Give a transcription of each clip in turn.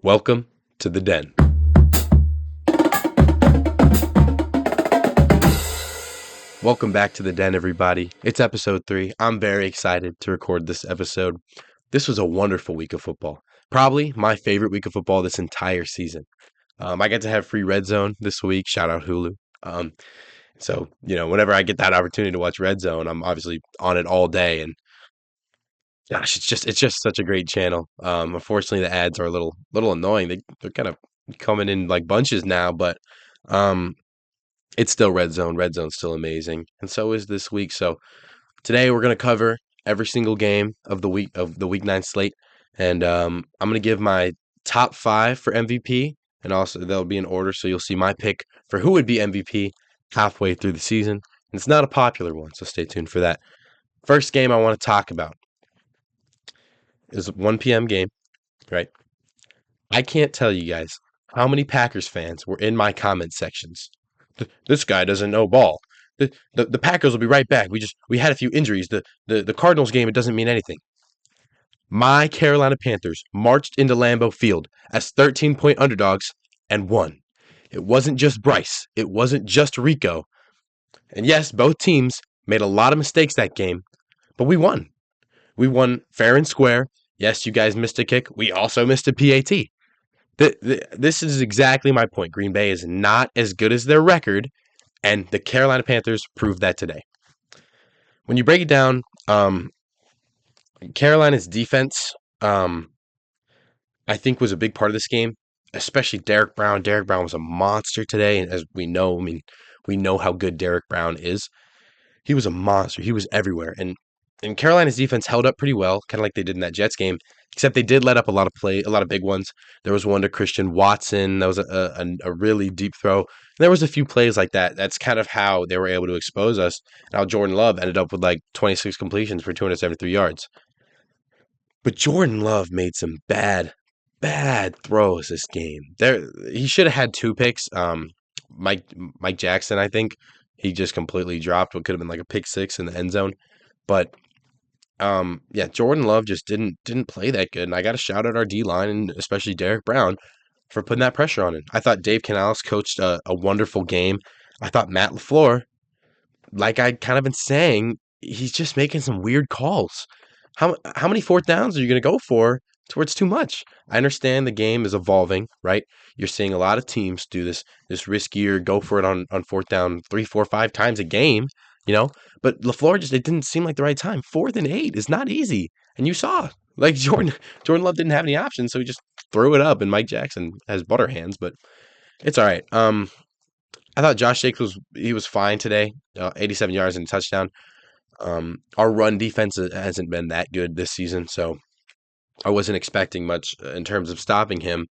Welcome to the Den. Welcome back to the Den, everybody. It's episode 3. I'm very excited to record this episode. This was a wonderful week of football. Probably my favorite week of football this entire season. I get to have free Red Zone this week. Shout out Hulu. So, whenever I get that opportunity to watch Red Zone, I'm obviously on it all day. And gosh, it's just such a great channel. Unfortunately, the ads are a little annoying. They're kind of coming in like bunches now, but it's still Red Zone. Red Zone's still amazing, and so is this week. So today we're gonna cover every single game of the week 9 slate, and I'm gonna give my top 5 for MVP, and also they'll be in order. So you'll see my pick for who would be MVP halfway through the season. And it's not a popular one, so stay tuned for that. First game I want to talk about is a 1 p.m. game, right? I can't tell you guys how many Packers fans were in my comment sections. This guy doesn't know ball. The Packers will be right back. We had a few injuries. The Cardinals game, it doesn't mean anything. My Carolina Panthers marched into Lambeau Field as 13-point underdogs and won. It wasn't just Bryce. It wasn't just Rico. And yes, both teams made a lot of mistakes that game, but we won. We won fair and square. Yes, you guys missed a kick. We also missed a PAT. This is exactly my point. Green Bay is not as good as their record, and the Carolina Panthers proved that today. When you break it down, Carolina's defense, I think, was a big part of this game, especially Derrick Brown. Derrick Brown was a monster today, and as we know, we know how good Derrick Brown is. He was a monster. He was everywhere, and Carolina's defense held up pretty well, kind of like they did in that Jets game, except they did let up a lot of big ones. There was one to Christian Watson. That was a really deep throw. And there was a few plays like that. That's kind of how they were able to expose us. Now Jordan Love ended up with like 26 completions for 273 yards. But Jordan Love made some bad throws this game. He should have had 2 picks. Mike Jackson, I think, he just completely dropped what could have been like a pick 6 in the end zone. But Jordan Love just didn't play that good, and I got to shout out our D-line and especially Derrick Brown for putting that pressure on him. I thought Dave Canales coached a wonderful game. I thought Matt LaFleur, like I kind of been saying, he's just making some weird calls. How many 4th downs are you going to go for to where it's too much? I understand the game is evolving, right? You're seeing a lot of teams do this riskier, go for it on 4th down 3, 4, 5 times a game, But LaFleur it didn't seem like the right time. 4th and 8 is not easy. And you saw, like Jordan Love didn't have any options, so he just threw it up, and Mike Jackson has butter hands, but it's all right. I thought Josh Jacobs was fine today, 87 yards and a touchdown. Our run defense hasn't been that good this season, so I wasn't expecting much in terms of stopping him.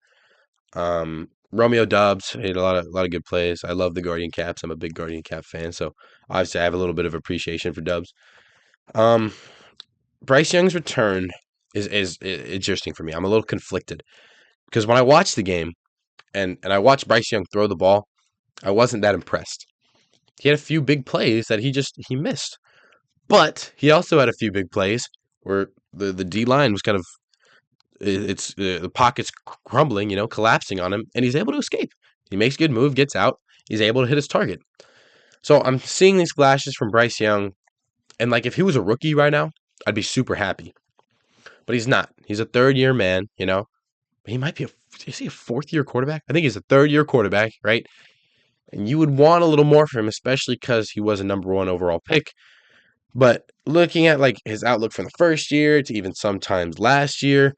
Romeo Doubs made a lot of good plays. I love the Guardian Caps. I'm a big Guardian Cap fan, so obviously I have a little bit of appreciation for Doubs. Bryce Young's return is interesting for me. I'm a little conflicted because when I watched the game and I watched Bryce Young throw the ball, I wasn't that impressed. He had a few big plays that he missed, but he also had a few big plays where the D line was kind of the pocket's crumbling, collapsing on him, and he's able to escape. He makes a good move, gets out, he's able to hit his target. So I'm seeing these flashes from Bryce Young, and like if he was a rookie right now, I'd be super happy. But he's not. He's a 3rd-year man, He might be is he a 4th-year quarterback? I think he's a 3rd-year quarterback, right? And you would want a little more from him, especially because he was a number 1 overall pick. But looking at like his outlook from the first year to even sometimes last year,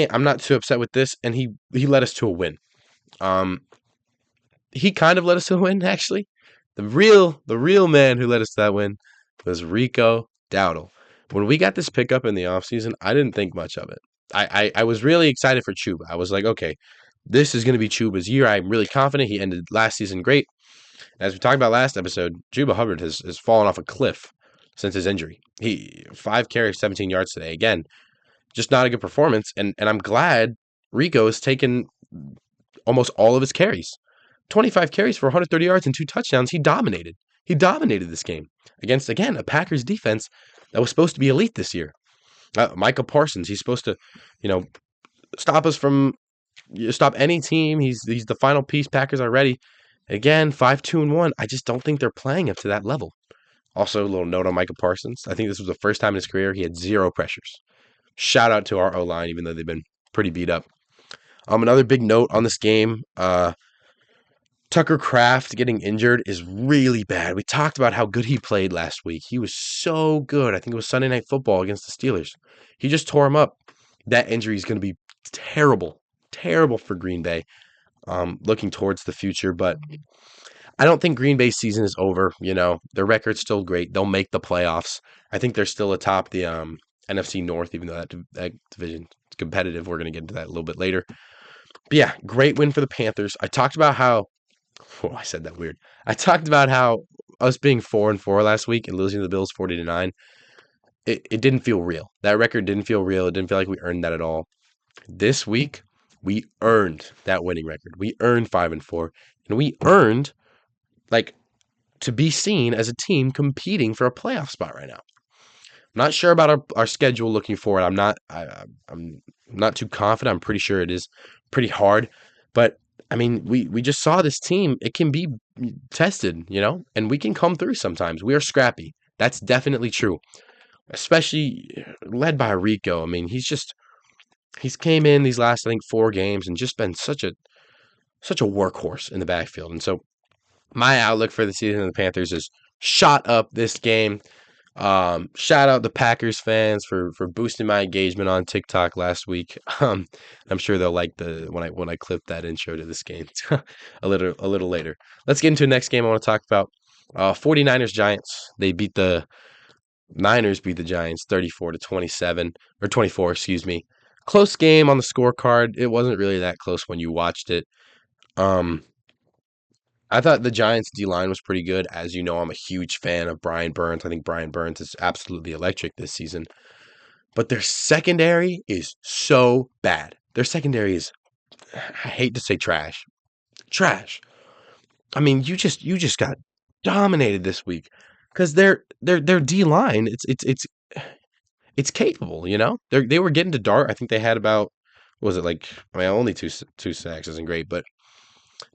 I'm not too upset with this, and he led us to a win. He kind of led us to a win, actually. The real man who led us to that win was Rico Dowdle. When we got this pickup in the offseason, I didn't think much of it. I was really excited for Chuba. I was like, okay, this is going to be Chuba's year. I'm really confident. He ended last season great. As we talked about last episode, Chuba Hubbard has fallen off a cliff since his injury. He 5 carries, 17 yards today. Again, just not a good performance, and I'm glad Rico has taken almost all of his carries. 25 carries for 130 yards and 2 touchdowns. He dominated. He dominated this game against, again, a Packers defense that was supposed to be elite this year. Micah Parsons, he's supposed to, stop us from you stop any team. He's the final piece. Packers are ready. Again, 5-2-1. I just don't think they're playing up to that level. Also, a little note on Micah Parsons. I think this was the first time in his career he had 0 pressures. Shout out to our O-line, even though they've been pretty beat up. Another big note on this game, Tucker Kraft getting injured is really bad. We talked about how good he played last week. He was so good. I think it was Sunday Night Football against the Steelers. He just tore him up. That injury is going to be terrible, terrible for Green Bay, looking towards the future. But I don't think Green Bay's season is over. Their record's still great. They'll make the playoffs. I think they're still atop the NFC North, even though that division is competitive. We're going to get into that a little bit later. But yeah, great win for the Panthers. I talked about how I said that weird. I talked about how us being 4-4 last week and losing to the Bills 40-9. It didn't feel real. That record didn't feel real. It didn't feel like we earned that at all. This week, we earned that winning record. We earned 5-4, and we earned to be seen as a team competing for a playoff spot right now. I'm not sure about our schedule looking forward. I'm not too confident. I'm pretty sure it is pretty hard, but I mean, we just saw this team. It can be tested, and we can come through sometimes. We are scrappy. That's definitely true, especially led by Rico. I mean, he's came in these last, I think, 4 games and just been such a workhorse in the backfield. And so my outlook for the season of the Panthers is shot up this game. Shout out the Packers fans for boosting my engagement on TikTok last week. I'm sure they'll like when I clip that intro to this game a little later. Let's get into the next game I want to talk about. 49ers Giants. Niners beat the Giants 34-27 or 24, excuse me. Close game on the scorecard. It wasn't really that close when you watched it. I thought the Giants' D-line was pretty good. As you know, I'm a huge fan of Brian Burns. I think Brian Burns is absolutely electric this season. But their secondary is so bad. Their secondary is, I hate to say trash. Trash. I mean, you just got dominated this week because their D-line, it's capable, They were getting to Dart. I think they had about, what was it like? I mean, only two sacks isn't great, but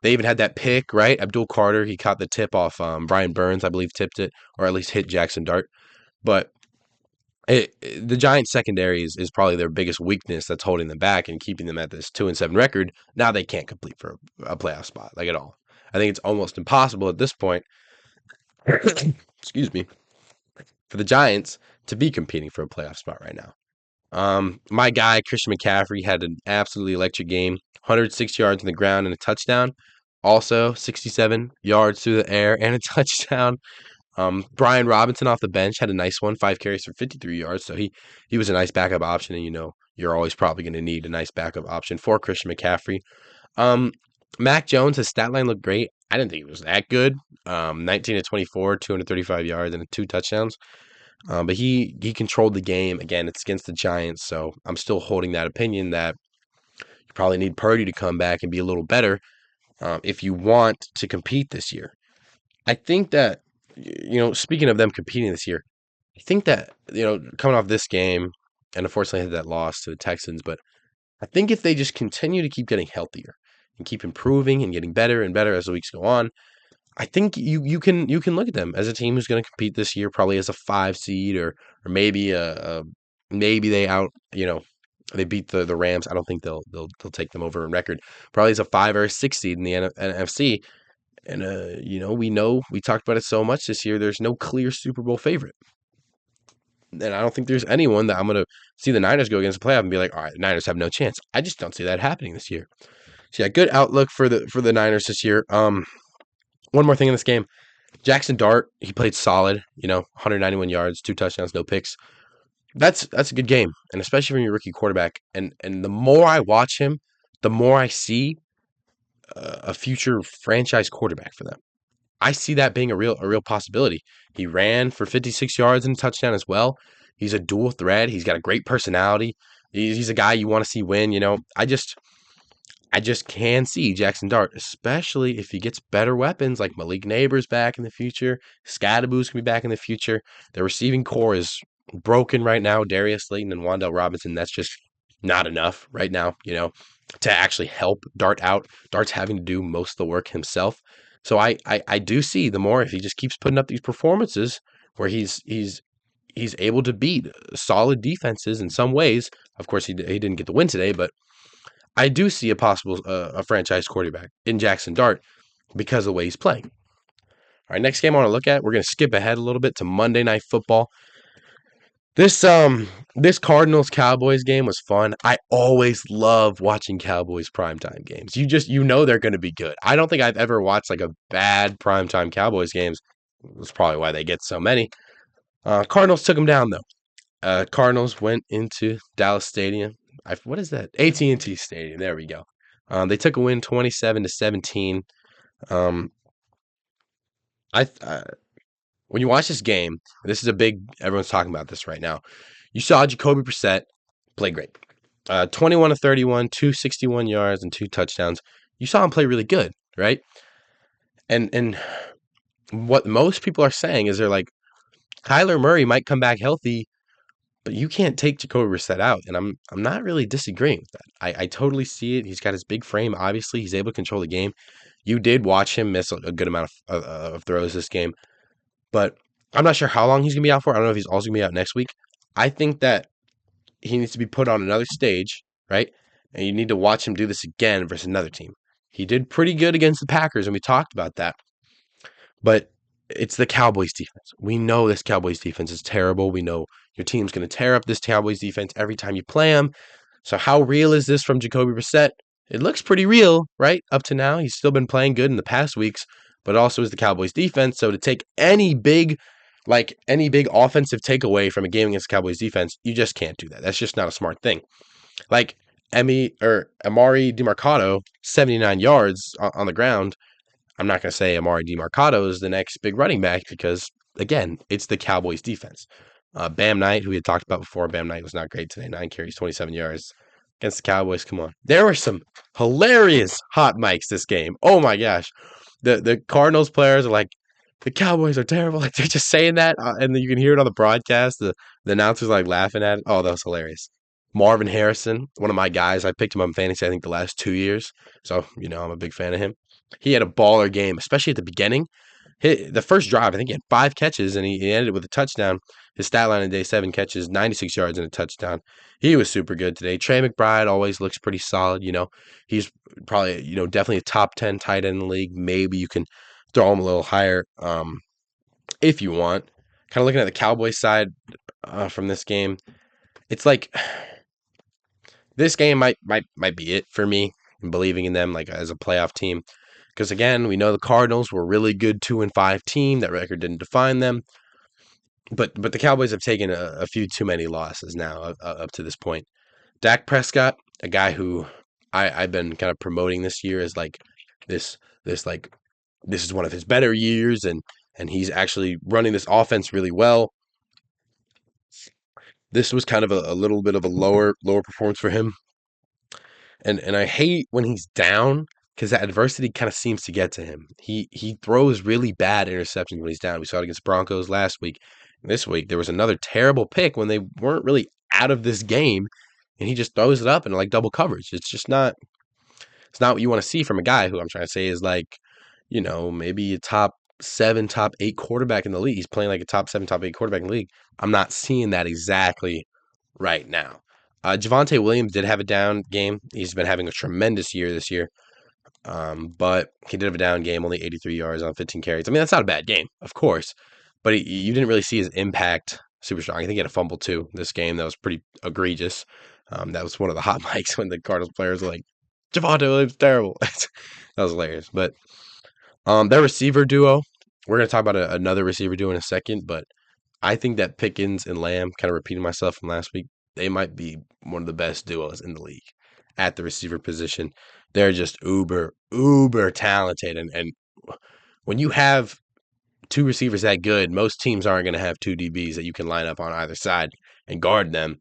they even had that pick, right? Abdul Carter, he caught the tip off Brian Burns, I believe, tipped it, or at least hit Jackson Dart. But the Giants' secondary is probably their biggest weakness that's holding them back and keeping them at this 2-7 record. Now they can't complete for a playoff spot, at all. I think it's almost impossible at this point, excuse me, for the Giants to be competing for a playoff spot right now. My guy, Christian McCaffrey, had an absolutely electric game. 106 yards on the ground and a touchdown. Also, 67 yards through the air and a touchdown. Brian Robinson off the bench had a nice one, 5 carries for 53 yards. So he was a nice backup option, and you're always probably going to need a nice backup option for Christian McCaffrey. Mac Jones, his stat line looked great. I didn't think it was that good. 19-24, 235 yards and 2 touchdowns. But he controlled the game. Again, it's against the Giants, so I'm still holding that opinion that you probably need Purdy to come back and be a little better if you want to compete this year. I think that, speaking of them competing this year, I think that, coming off this game, and unfortunately had that loss to the Texans, but I think if they just continue to keep getting healthier and keep improving and getting better and better as the weeks go on, I think you can look at them as a team who's going to compete this year, probably as a 5 seed or maybe maybe they beat the Rams. I don't think they'll take them over in record. Probably as a 5 or a 6 seed in the NFC. And we talked about it so much this year. There's no clear Super Bowl favorite, and I don't think there's anyone that I'm going to see the Niners go against the playoff and be like, all right, the Niners have no chance. I just don't see that happening this year. So yeah, good outlook for the Niners this year. One more thing in this game. Jackson Dart, he played solid, 191 yards, 2 touchdowns, no picks. That's a good game, and especially when you're a rookie quarterback. And the more I watch him, the more I see a future franchise quarterback for them. I see that being a real possibility. He ran for 56 yards and a touchdown as well. He's a dual threat. He's got a great personality. He's a guy you want to see win. I just can see Jackson Dart, especially if he gets better weapons like Malik Neighbors back in the future. Scadaboo's going to be back in the future. The receiving core is broken right now. Darius Slayton and Wan'Dale Robinson, that's just not enough right now, to actually help Dart out. Dart's having to do most of the work himself. So I do see the more if he just keeps putting up these performances where he's able to beat solid defenses in some ways. Of course, he didn't get the win today, but I do see a possible a franchise quarterback in Jackson Dart because of the way he's playing. All right, next game I want to look at, we're going to skip ahead a little bit to Monday Night Football. This Cardinals Cowboys game was fun. I always love watching Cowboys primetime games. They're going to be good. I don't think I've ever watched like a bad primetime Cowboys games. That's probably why they get so many. Cardinals took them down though. Cardinals went into Dallas Stadium. What is that? AT&T Stadium. There we go. They took a win 27-17. Um, I When you watch this game, this is everyone's talking about this right now. You saw Jacoby Brissett play great. 21 to 31, 261 yards and 2 touchdowns. You saw him play really good, right? And what most people are saying is they're like, Kyler Murray might come back healthy, but you can't take Jacoby Brissett out. And I'm not really disagreeing with that. I totally see it. He's got his big frame. Obviously, he's able to control the game. You did watch him miss a good amount of throws this game. But I'm not sure how long he's going to be out for. I don't know if he's also going to be out next week. I think that he needs to be put on another stage, right? And you need to watch him do this again versus another team. He did pretty good against the Packers, and we talked about that. But it's the Cowboys defense. We know this Cowboys defense is terrible. We know your team's going to tear up this Cowboys defense every time you play them. So how real is this from Jacoby Brissett? It looks pretty real, right? Up to now, he's still been playing good in the past weeks, but also is the Cowboys defense. So to take any big offensive takeaway from a game against the Cowboys defense, you just can't do that. That's just not a smart thing. Like Amari DiMercato, 79 yards on the ground. I'm not going to say Amari DiMercato is the next big running back because, again, it's the Cowboys defense. Bam Knight, who we had talked about before, Bam Knight was not great today. 9 carries, 27 yards against the Cowboys. Come on. There were some hilarious hot mics this game. Oh, my gosh. The Cardinals players are like, the Cowboys are terrible. Like, they're just saying that, and you can hear it on the broadcast. The announcers like laughing at it. Oh, that was hilarious. Marvin Harrison, one of my guys. I picked him up in fantasy, I think, the last 2 years. So, I'm a big fan of him. He had a baller game, especially at the beginning. The first drive, I think he had 5 catches, and he ended with a touchdown. His stat line in day 7 catches, 96 yards and a touchdown. He was super good today. Trey McBride always looks pretty solid. He's probably, definitely a top 10 tight end in the league. Maybe you can throw him a little higher if you want. Kind of looking at the Cowboys side from this game, it's like this game might be it for me and believing in them like as a playoff team. Because again, we know the Cardinals were a really good 2-5 team. That record didn't define them. But the Cowboys have taken a few too many losses now up to this point. Dak Prescott, a guy who I've been kind of promoting this year as like this is one of his better years, and he's actually running this offense really well. This was kind of a little bit of a lower performance for him. And I hate when he's down because that adversity kind of seems to get to him. He throws really bad interceptions when he's down. We saw it against Broncos last week. This week, there was another terrible pick when they weren't really out of this game, and he just throws it up in like double coverage. It's not what you want to see from a guy who I'm trying to say is like, maybe a top 7, top 8 quarterback in the league. He's playing like a top 7, top 8 quarterback in the league. I'm not seeing that exactly right now. Javonte Williams did have a down game. He's been having a tremendous year this year. But he did have a down game, only 83 yards on 15 carries. I mean, that's not a bad game, of course. But you didn't really see his impact super strong. I think he had a fumble, too, this game. That was pretty egregious. That was one of the hot mics when the Cardinals players were like, Javonte Williams, terrible. That was hilarious. But their receiver duo, we're going to talk about another receiver duo in a second, but I think that Pickens and Lamb, kind of repeating myself from last week, they might be one of the best duos in the league at the receiver position. They're just uber talented. And when you have 2 receivers that good, most teams aren't going to have 2 DBs that you can line up on either side and guard them.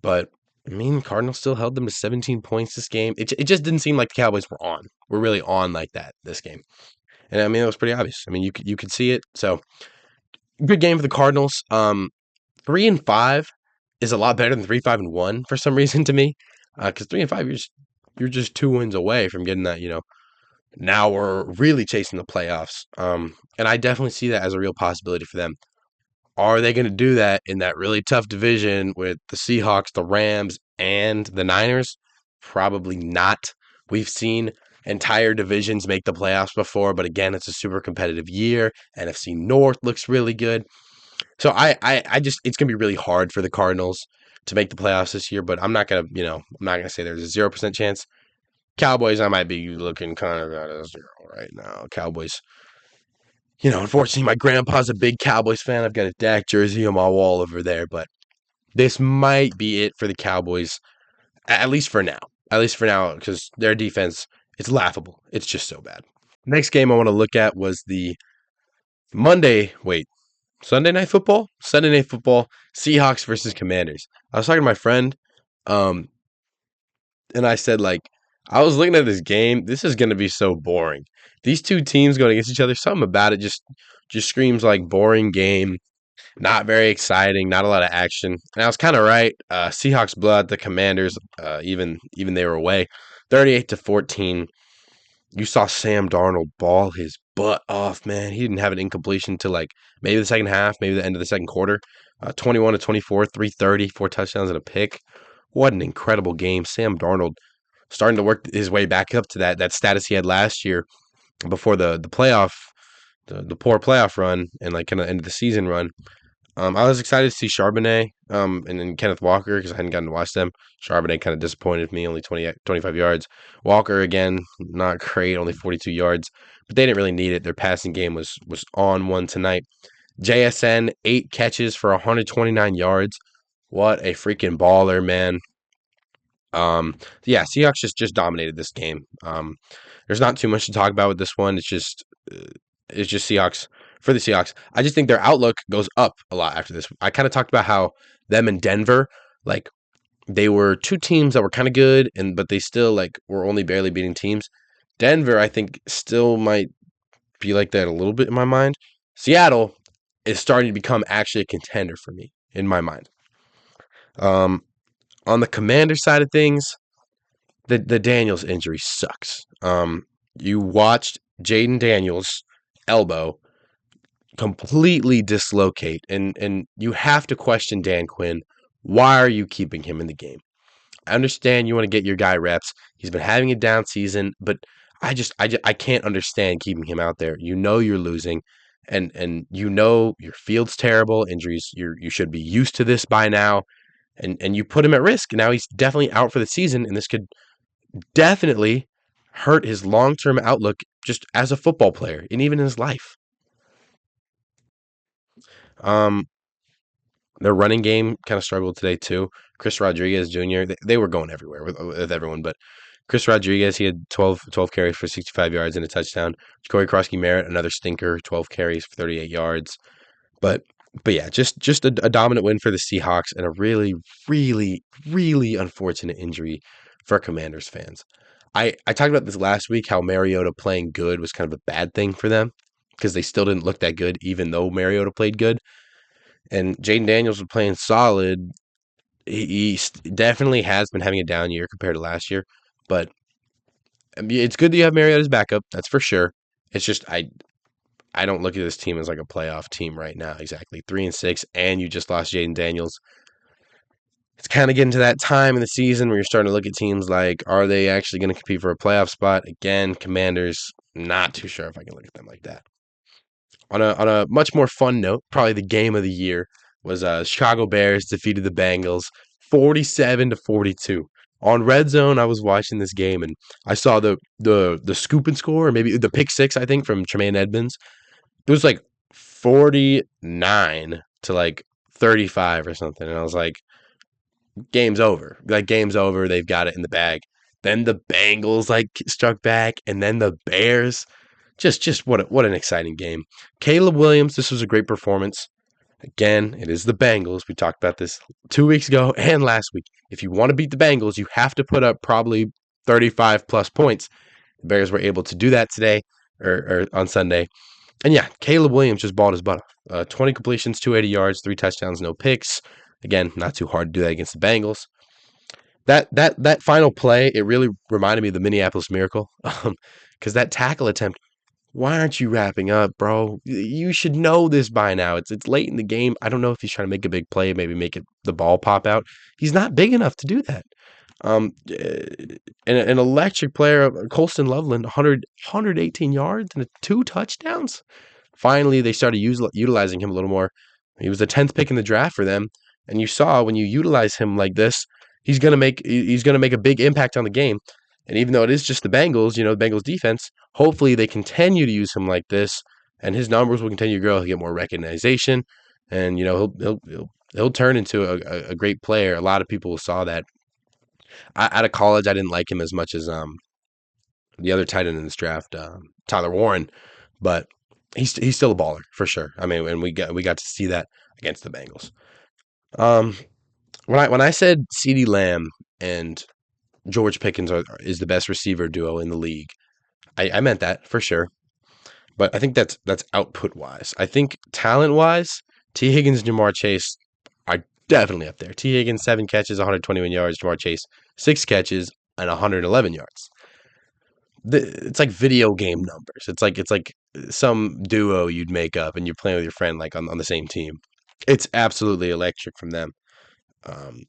But, I mean, Cardinals still held them to 17 points this game. It just didn't seem like the Cowboys were really on like that this game. And, I mean, it was pretty obvious. I mean, you could see it. So, good game for the Cardinals. 3-5 is a lot better than 3-5-1 for some reason to me. Because 3-5, you're just 2 wins away from getting that. Now we're really chasing the playoffs. And I definitely see that as a real possibility for them. Are they going to do that in that really tough division with the Seahawks, the Rams, and the Niners? Probably not. We've seen entire divisions make the playoffs before, but again, it's a super competitive year. NFC North looks really good. So I just it's gonna be really hard for the Cardinals to make the playoffs this year, but I'm not gonna say there's a 0% chance. Cowboys, I might be looking kind of at a zero right now. Cowboys, unfortunately, my grandpa's a big Cowboys fan. I've got a Dak jersey on my wall over there, but this might be it for the Cowboys, at least for now. At least for now, because their defense, it's laughable. It's just so bad. Next game I want to look at was the Sunday Night Football? Sunday Night Football, Seahawks versus Commanders. I was talking to my friend, um, and I said, like, I was looking at this game. This is going to be so boring. These two teams going against each other, something about it just screams like boring game. Not very exciting. Not a lot of action. And I was kind of right. Seahawks blew out the Commanders. Even they were away, 38-14. You saw Sam Darnold ball his butt off, man. He didn't have an incompletion till like maybe the second half, maybe the end of the second quarter. 21-24, 330, 4 touchdowns and a pick. What an incredible game. Sam Darnold starting to work his way back up to that status he had last year before the playoff, the poor playoff run and like kind of end of the season run. I was excited to see Charbonnet and then Kenneth Walker because I hadn't gotten to watch them. Charbonnet kind of disappointed me, only 25 yards. Walker, again, not great, only 42 yards. But they didn't really need it. Their passing game was on one tonight. JSN, 8 catches for 129 yards. What a freaking baller, man. Yeah, Seahawks just dominated this game. There's not too much to talk about with this one. It's just Seahawks for the Seahawks. I just think their outlook goes up a lot after this. I kind of talked about how them and Denver, like they were two teams that were kind of good, but they still like were only barely beating teams. Denver, I think, still might be like that a little bit in my mind. Seattle is starting to become actually a contender for me in my mind. Um, on the Commander side of things, the Daniels injury sucks. You watched Jaden Daniels' elbow completely dislocate, and you have to question Dan Quinn. Why are you keeping him in the game? I understand you want to get your guy reps. He's been having a down season, but I can't understand keeping him out there. You're losing, and your field's terrible. Injuries, you should be used to this by now, and you put him at risk. Now he's definitely out for the season, and this could definitely hurt his long-term outlook just as a football player and even in his life. Um, their running game kind of struggled today too. Chris Rodriguez Jr. They were going everywhere with everyone, but Chris Rodriguez, he had 12 carries for 65 yards and a touchdown. Corey Krosky Merritt, another stinker, 12 carries for 38 yards. But yeah, just a dominant win for the Seahawks and a really, really, really unfortunate injury for Commanders fans. I talked about this last week, how Mariota playing good was kind of a bad thing for them because they still didn't look that good, even though Mariota played good. And Jaden Daniels was playing solid. He definitely has been having a down year compared to last year, but I mean, it's good that you have Mariota as backup. That's for sure. It's just I don't look at this team as like a playoff team right now. Exactly 3-6, and you just lost Jaden Daniels. It's kind of getting to that time in the season where you're starting to look at teams like, are they actually going to compete for a playoff spot? Again, Commanders, not too sure if I can look at them like that. On a much more fun note, probably the game of the year was Chicago Bears defeated the Bengals 47-42. On Red Zone, I was watching this game and I saw the scoop and score, or maybe the pick six, I think, from Tremaine Edmonds. It was like 49 to like 35 or something, and I was like, game's over. Like, game's over. They've got it in the bag. Then the Bengals like struck back, and then the Bears. Just what an exciting game. Caleb Williams, this was a great performance. Again, it is the Bengals. We talked about this 2 weeks ago and last week. If you want to beat the Bengals, you have to put up probably 35 plus points. The Bears were able to do that today or on Sunday. And yeah, Caleb Williams just balled his butt off. 20 completions, 280 yards, 3 touchdowns, no picks. Again, not too hard to do that against the Bengals. That final play, it really reminded me of the Minneapolis Miracle, because that tackle attempt. Why aren't you wrapping up, bro? You should know this by now. It's late in the game. I don't know if he's trying to make a big play, maybe make it the ball pop out. He's not big enough to do that. An electric player, Colston Loveland, 118 yards and 2 touchdowns. Finally, they started utilizing him a little more. He was the 10th pick in the draft for them, and you saw when you utilize him like this, he's gonna make a big impact on the game. And even though it is just the Bengals, the Bengals defense, hopefully they continue to use him like this, and his numbers will continue to grow. He'll get more recognition, and he'll turn into a great player. A lot of people saw that. Out of college, I didn't like him as much as the other tight end in this draft, Tyler Warren, but he's still a baller for sure. I mean, and we got to see that against the Bengals. Um, when I said CeeDee Lamb and George Pickens is the best receiver duo in the league, I meant that for sure. But I think that's output wise. I think talent wise, T Higgins and Jamar Chase are definitely up there. T Higgins 7 catches, 121 yards. Jamar Chase 6 catches and 111 yards. It's like video game numbers. It's like some duo you'd make up and you're playing with your friend like on the same team. It's absolutely electric from them. Um,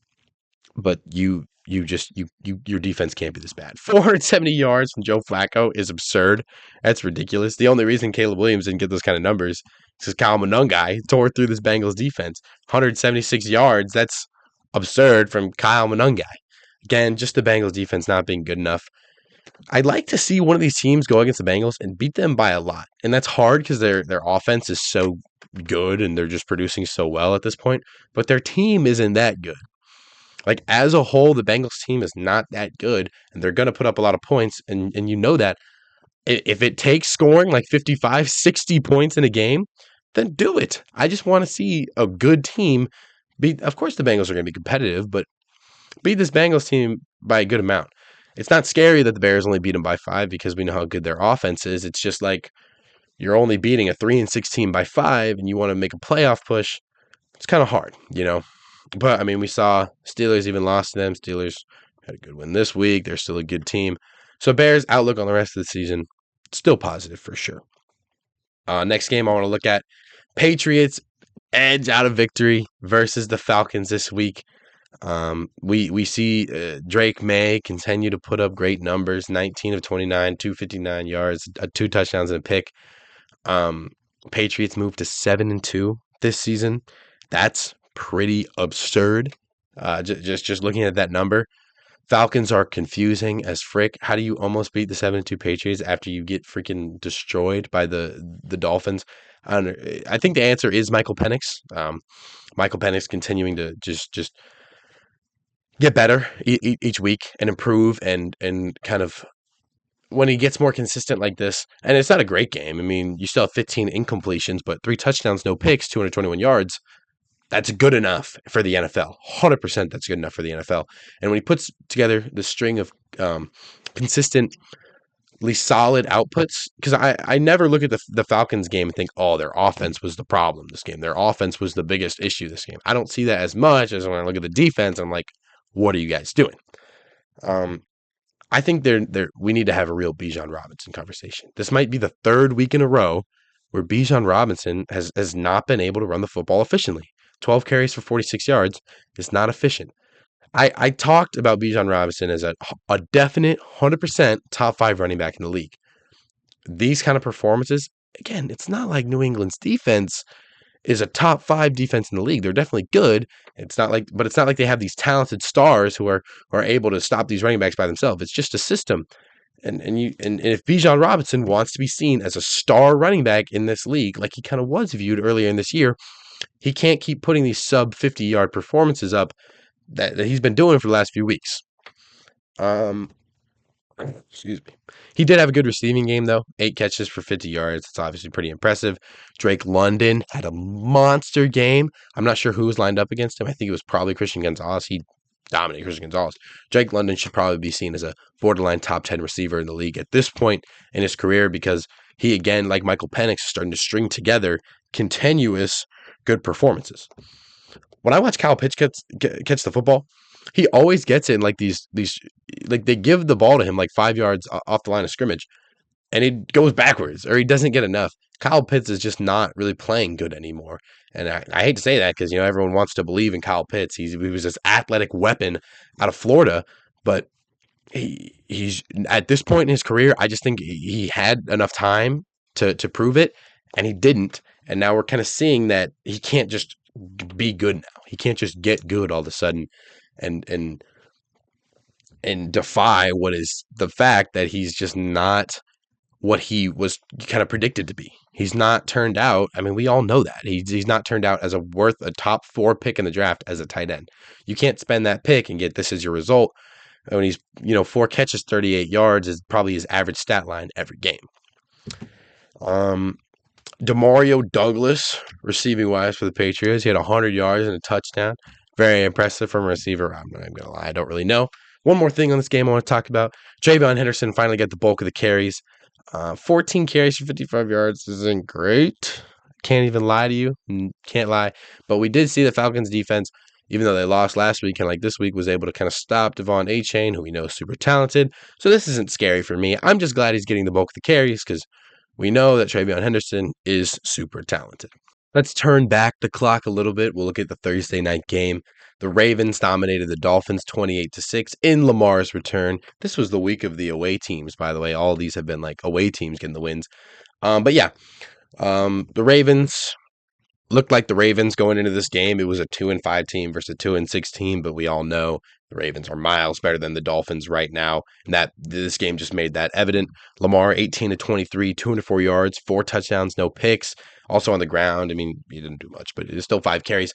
but your defense can't be this bad. 470 yards from Joe Flacco is absurd. That's ridiculous. The only reason Caleb Williams didn't get those kind of numbers is because Kyle Monangai tore through this Bengals defense. 176 yards. That's absurd from Kyle Monangai. Again, just the Bengals defense not being good enough. I'd like to see one of these teams go against the Bengals and beat them by a lot. And that's hard because their offense is so good and they're just producing so well at this point. But their team isn't that good. Like as a whole, the Bengals team is not that good, and they're going to put up a lot of points. And you know that if it takes scoring like 55, 60 points in a game, then do it. I just want to see a good team beat. Of course, the Bengals are going to be competitive, but beat this Bengals team by a good amount. It's not scary that the Bears only beat them by 5 because we know how good their offense is. It's just like you're only beating a 3-6 team by 5, and you want to make a playoff push. It's kind of hard. But I mean, we saw Steelers even lost to them. Steelers had a good win this week. They're still a good team. So Bears' outlook on the rest of the season, still positive for sure. Next game I want to look at, Patriots edge out of victory versus the Falcons this week. We see Drake May continue to put up great numbers, 19 of 29, 259 yards, 2 touchdowns and a pick. Patriots moved to 7-2 this season. That's pretty absurd. Just looking at that number, Falcons are confusing as frick. How do you almost beat the 7-2 Patriots after you get freaking destroyed by the Dolphins? I think the answer is Michael Penix. Michael Penix continuing to just get better each week and improve and kind of when he gets more consistent like this. And it's not a great game. I mean, you still have 15 incompletions, but 3 touchdowns, no picks, 221 yards. That's good enough for the NFL. 100% that's good enough for the NFL. And when he puts together the string of consistently solid outputs, because I never look at the Falcons game and think, oh, their offense was the problem this game. Their offense was the biggest issue this game. I don't see that as much as when I look at the defense, I'm like, what are you guys doing? I think we need to have a real Bijan Robinson conversation. This might be the 3rd week in a row where Bijan Robinson has not been able to run the football efficiently. 12 carries for 46 yards is not efficient. I talked about Bijan Robinson as a definite 100% top 5 running back in the league. These kind of performances, again, it's not like New England's defense is a top 5 defense in the league. They're definitely good. But it's not like they have these talented stars who are able to stop these running backs by themselves. It's just a system. And if Bijan Robinson wants to be seen as a star running back in this league, like he kind of was viewed earlier in this year, he can't keep putting these sub 50-yard performances up that he's been doing for the last few weeks. Excuse me. He did have a good receiving game, though. 8 catches for 50 yards. It's obviously pretty impressive. Drake London had a monster game. I'm not sure who was lined up against him. I think it was probably Christian Gonzalez. He dominated Christian Gonzalez. Drake London should probably be seen as a borderline top 10 receiver in the league at this point in his career because he, again, like Michael Penix, is starting to string together continuous good performances. When I watch Kyle Pitts catch the football, he always gets it in like these like they give the ball to him like 5 yards off the line of scrimmage, and he goes backwards or he doesn't get enough. Kyle Pitts is just not really playing good anymore. And I hate to say that because, everyone wants to believe in Kyle Pitts. He was this athletic weapon out of Florida, but he's at this point in his career, I just think he had enough time to prove it, and he didn't. And now we're kind of seeing that he can't just be good now. He can't just get good all of a sudden and defy what is the fact that he's just not what he was kind of predicted to be. He's not turned out. I mean, we all know that. He's not turned out as worth a top 4 pick in the draft as a tight end. You can't spend that pick and get this as your result when he's, 4 catches, 38 yards is probably his average stat line every game. Demario Douglas, receiving wise for the Patriots, he had 100 yards and a touchdown. Very impressive from a receiver. I'm not even going to lie, I don't really know. One more thing on this game I want to talk about. TreVeyon Henderson finally got the bulk of the carries. 14 carries for 55 yards isn't great. Can't even lie to you. Can't lie. But we did see the Falcons defense, even though they lost last week and like this week, was able to kind of stop Devon Achane, who we know is super talented. So this isn't scary for me. I'm just glad he's getting the bulk of the carries because we know that TreVeyon Henderson is super talented. Let's turn back the clock a little bit. We'll look at the Thursday night game. The Ravens dominated the Dolphins 28-6 in Lamar's return. This was the week of the away teams, by the way. All of these have been like away teams getting the wins. The Ravens looked like the Ravens going into this game. It was a 2-5 team versus a 2-6 team, but we all know the Ravens are miles better than the Dolphins right now, and that this game just made that evident. Lamar 18-23, 204 yards, 4 touchdowns, no picks. Also on the ground. I mean, he didn't do much, but it was still 5 carries.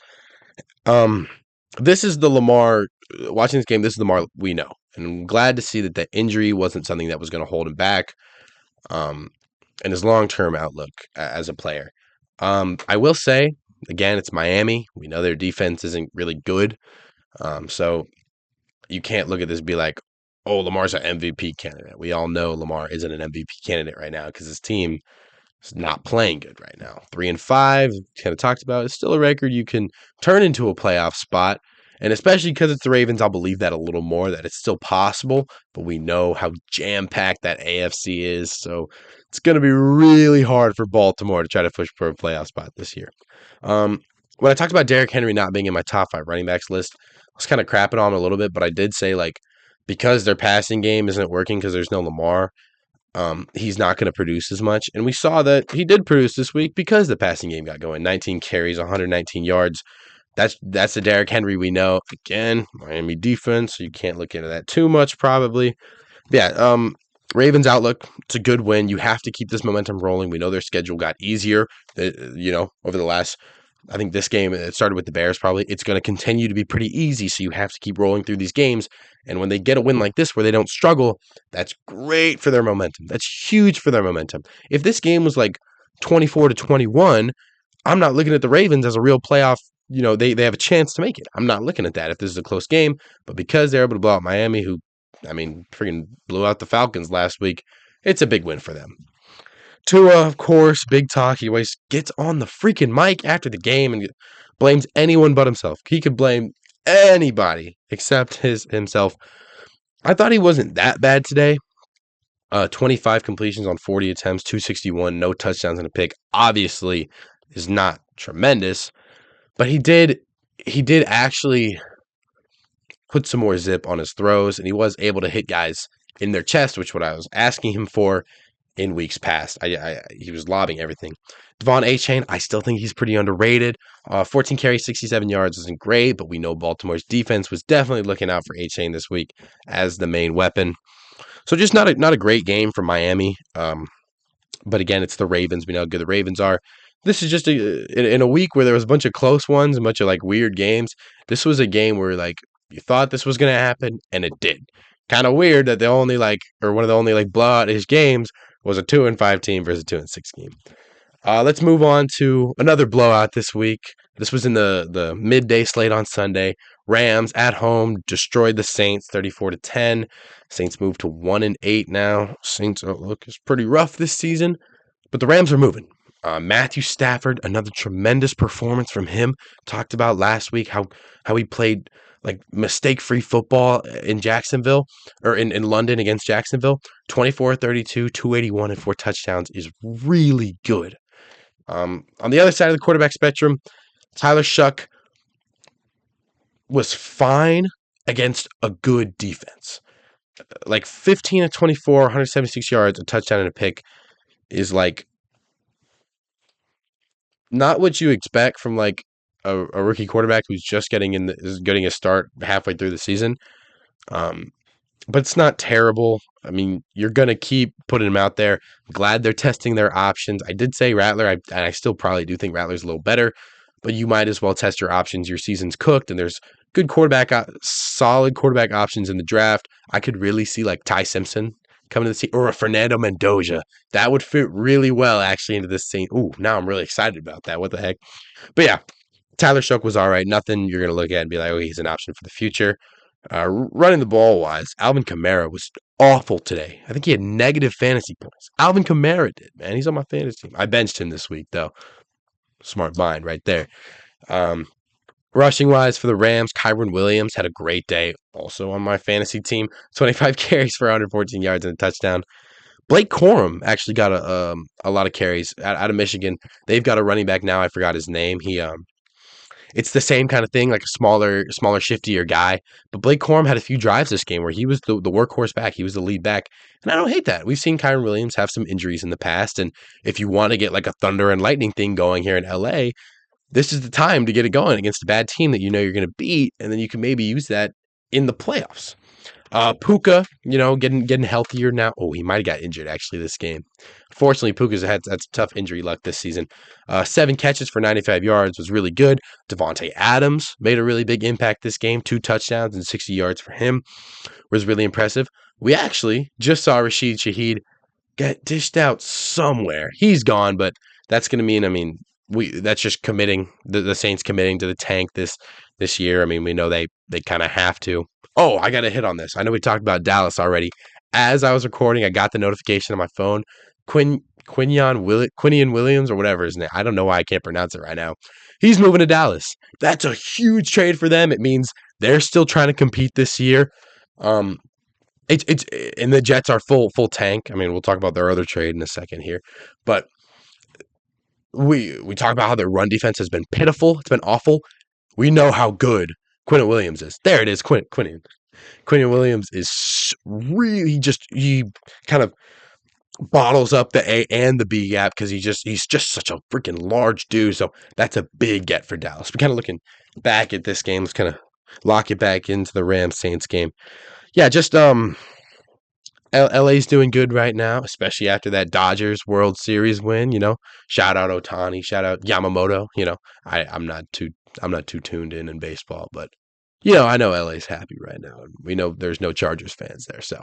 This is the Lamar, watching this game, this is the Lamar we know. And I'm glad to see that the injury wasn't something that was going to hold him back and his long-term outlook as a player. I will say, again, it's Miami. We know their defense isn't really good. So you can't look at this and be like, oh, Lamar's an MVP candidate. We all know Lamar isn't an MVP candidate right now because his team is not playing good right now. 3-5, kind of talked about. It's still a record you can turn into a playoff spot. And especially because it's the Ravens, I'll believe that a little more, that it's still possible. But we know how jam-packed that AFC is. So it's going to be really hard for Baltimore to try to push for a playoff spot this year. When I talked about Derrick Henry not being in my top 5 running backs list, I was kind of crapping on him a little bit. But I did say, because their passing game isn't working because there's no Lamar, he's not going to produce as much. And we saw that he did produce this week because the passing game got going. 19 carries, 119 yards. That's the Derrick Henry we know. Again, Miami defense, so you can't look into that too much probably. Yeah, Ravens outlook, it's a good win. You have to keep this momentum rolling. We know their schedule got easier, over the last, I think this game, it started with the Bears probably. It's going to continue to be pretty easy, so you have to keep rolling through these games. And when they get a win like this where they don't struggle, that's great for their momentum. That's huge for their momentum. If this game was like 24-21, I'm not looking at the Ravens as a real playoff. They have a chance to make it. I'm not looking at that if this is a close game. But because they're able to blow out Miami, who, freaking blew out the Falcons last week, it's a big win for them. Tua, of course, big talk. He always gets on the freaking mic after the game and blames anyone but himself. He could blame anybody except himself. I thought he wasn't that bad today. 25 completions on 40 attempts, 261, no touchdowns and a pick. Obviously is not tremendous, but he did actually put some more zip on his throws, and he was able to hit guys in their chest, which what I was asking him for in weeks past. He was lobbing everything. Devon Achane, I still think he's pretty underrated. 14 carries, 67 yards isn't great, but we know Baltimore's defense was definitely looking out for Achane this week as the main weapon. So just not a great game for Miami. But again, it's the Ravens. We know how good the Ravens are. This is just in a week where there was a bunch of close ones, a bunch of weird games. This was a game where you thought this was going to happen, and it did. Kind of weird that one of the only blowout-ish games was a 2-5 team versus a 2-6 game. Let's move on to another blowout this week. This was in the midday slate on Sunday. Rams at home destroyed the Saints 34-10. Saints moved to 1-8 now. Saints outlook is pretty rough this season, but the Rams are moving. Matthew Stafford, another tremendous performance from him. Talked about last week how he played like mistake-free football in Jacksonville or in London against Jacksonville. 24-32, 281, and 4 touchdowns is really good. On the other side of the quarterback spectrum, Tyler Shuck was fine against a good defense. Like 15 to 24, 176 yards, a touchdown and a pick is like not what you expect from like a rookie quarterback who's just is getting a start halfway through the season. Um, but it's not terrible. I mean, you're gonna keep putting him out there. Glad they're testing their options. I did say Rattler, and I still probably do think Rattler's a little better, but you might as well test your options. Your season's cooked, and there's good solid quarterback options in the draft. I could really see like Ty Simpson coming to the team or a Fernando Mendoza. That would fit really well actually into this scene. Ooh, now I'm really excited about that. What the heck? But yeah, Tyler Shook was all right. Nothing you're going to look at and be like, oh, he's an option for the future. Running the ball wise, Alvin Kamara was awful today. I think he had negative fantasy points. Alvin Kamara did, man. He's on my fantasy team. I benched him this week, though. Smart mind right there. Rushing wise for the Rams, Kyren Williams had a great day. Also on my fantasy team, 25 carries for 114 yards and a touchdown. Blake Corum actually got a lot of carries out of Michigan. They've got a running back now. I forgot his name. It's the same kind of thing, like a smaller, shiftier guy. But Blake Corum had a few drives this game where he was the workhorse back. He was the lead back. And I don't hate that. We've seen Kyren Williams have some injuries in the past. And if you want to get like a thunder and lightning thing going here in LA, this is the time to get it going against a bad team that you know you're going to beat. And then you can maybe use that in the playoffs. Puka, getting healthier now. Oh, he might have got injured actually this game. Fortunately, Puka's had some tough injury luck this season. 7 catches for 95 yards was really good. Devontae Adams made a really big impact this game. 2 touchdowns and 60 yards for him was really impressive. We actually just saw Rashid Shaheed get dished out somewhere. He's gone, but that's going to mean, that's just committing, the Saints committing to the tank this year. I mean, we know they kind of have to. Oh, I got to hit on this. I know we talked about Dallas already. As I was recording, I got the notification on my phone. Quinion Williams or whatever his name. I don't know why I can't pronounce it right now. He's moving to Dallas. That's a huge trade for them. It means they're still trying to compete this year. It's and the Jets are full tank. I mean, we'll talk about their other trade in a second here, but we talk about how their run defense has been pitiful. It's been awful. We know how good Quinnen Williams is. There it is. Quinnen Williams is really he kind of bottles up the A and the B gap because he's just such a freaking large dude. So that's a big get for Dallas. We're kind of looking back at this game. Let's kind of lock it back into the Rams Saints game. Yeah, just LA's doing good right now, especially after that Dodgers World Series win. Shout out Ohtani, shout out Yamamoto. I'm not too tuned in baseball, but I know LA's happy right now, and we know there's no Chargers fans there, so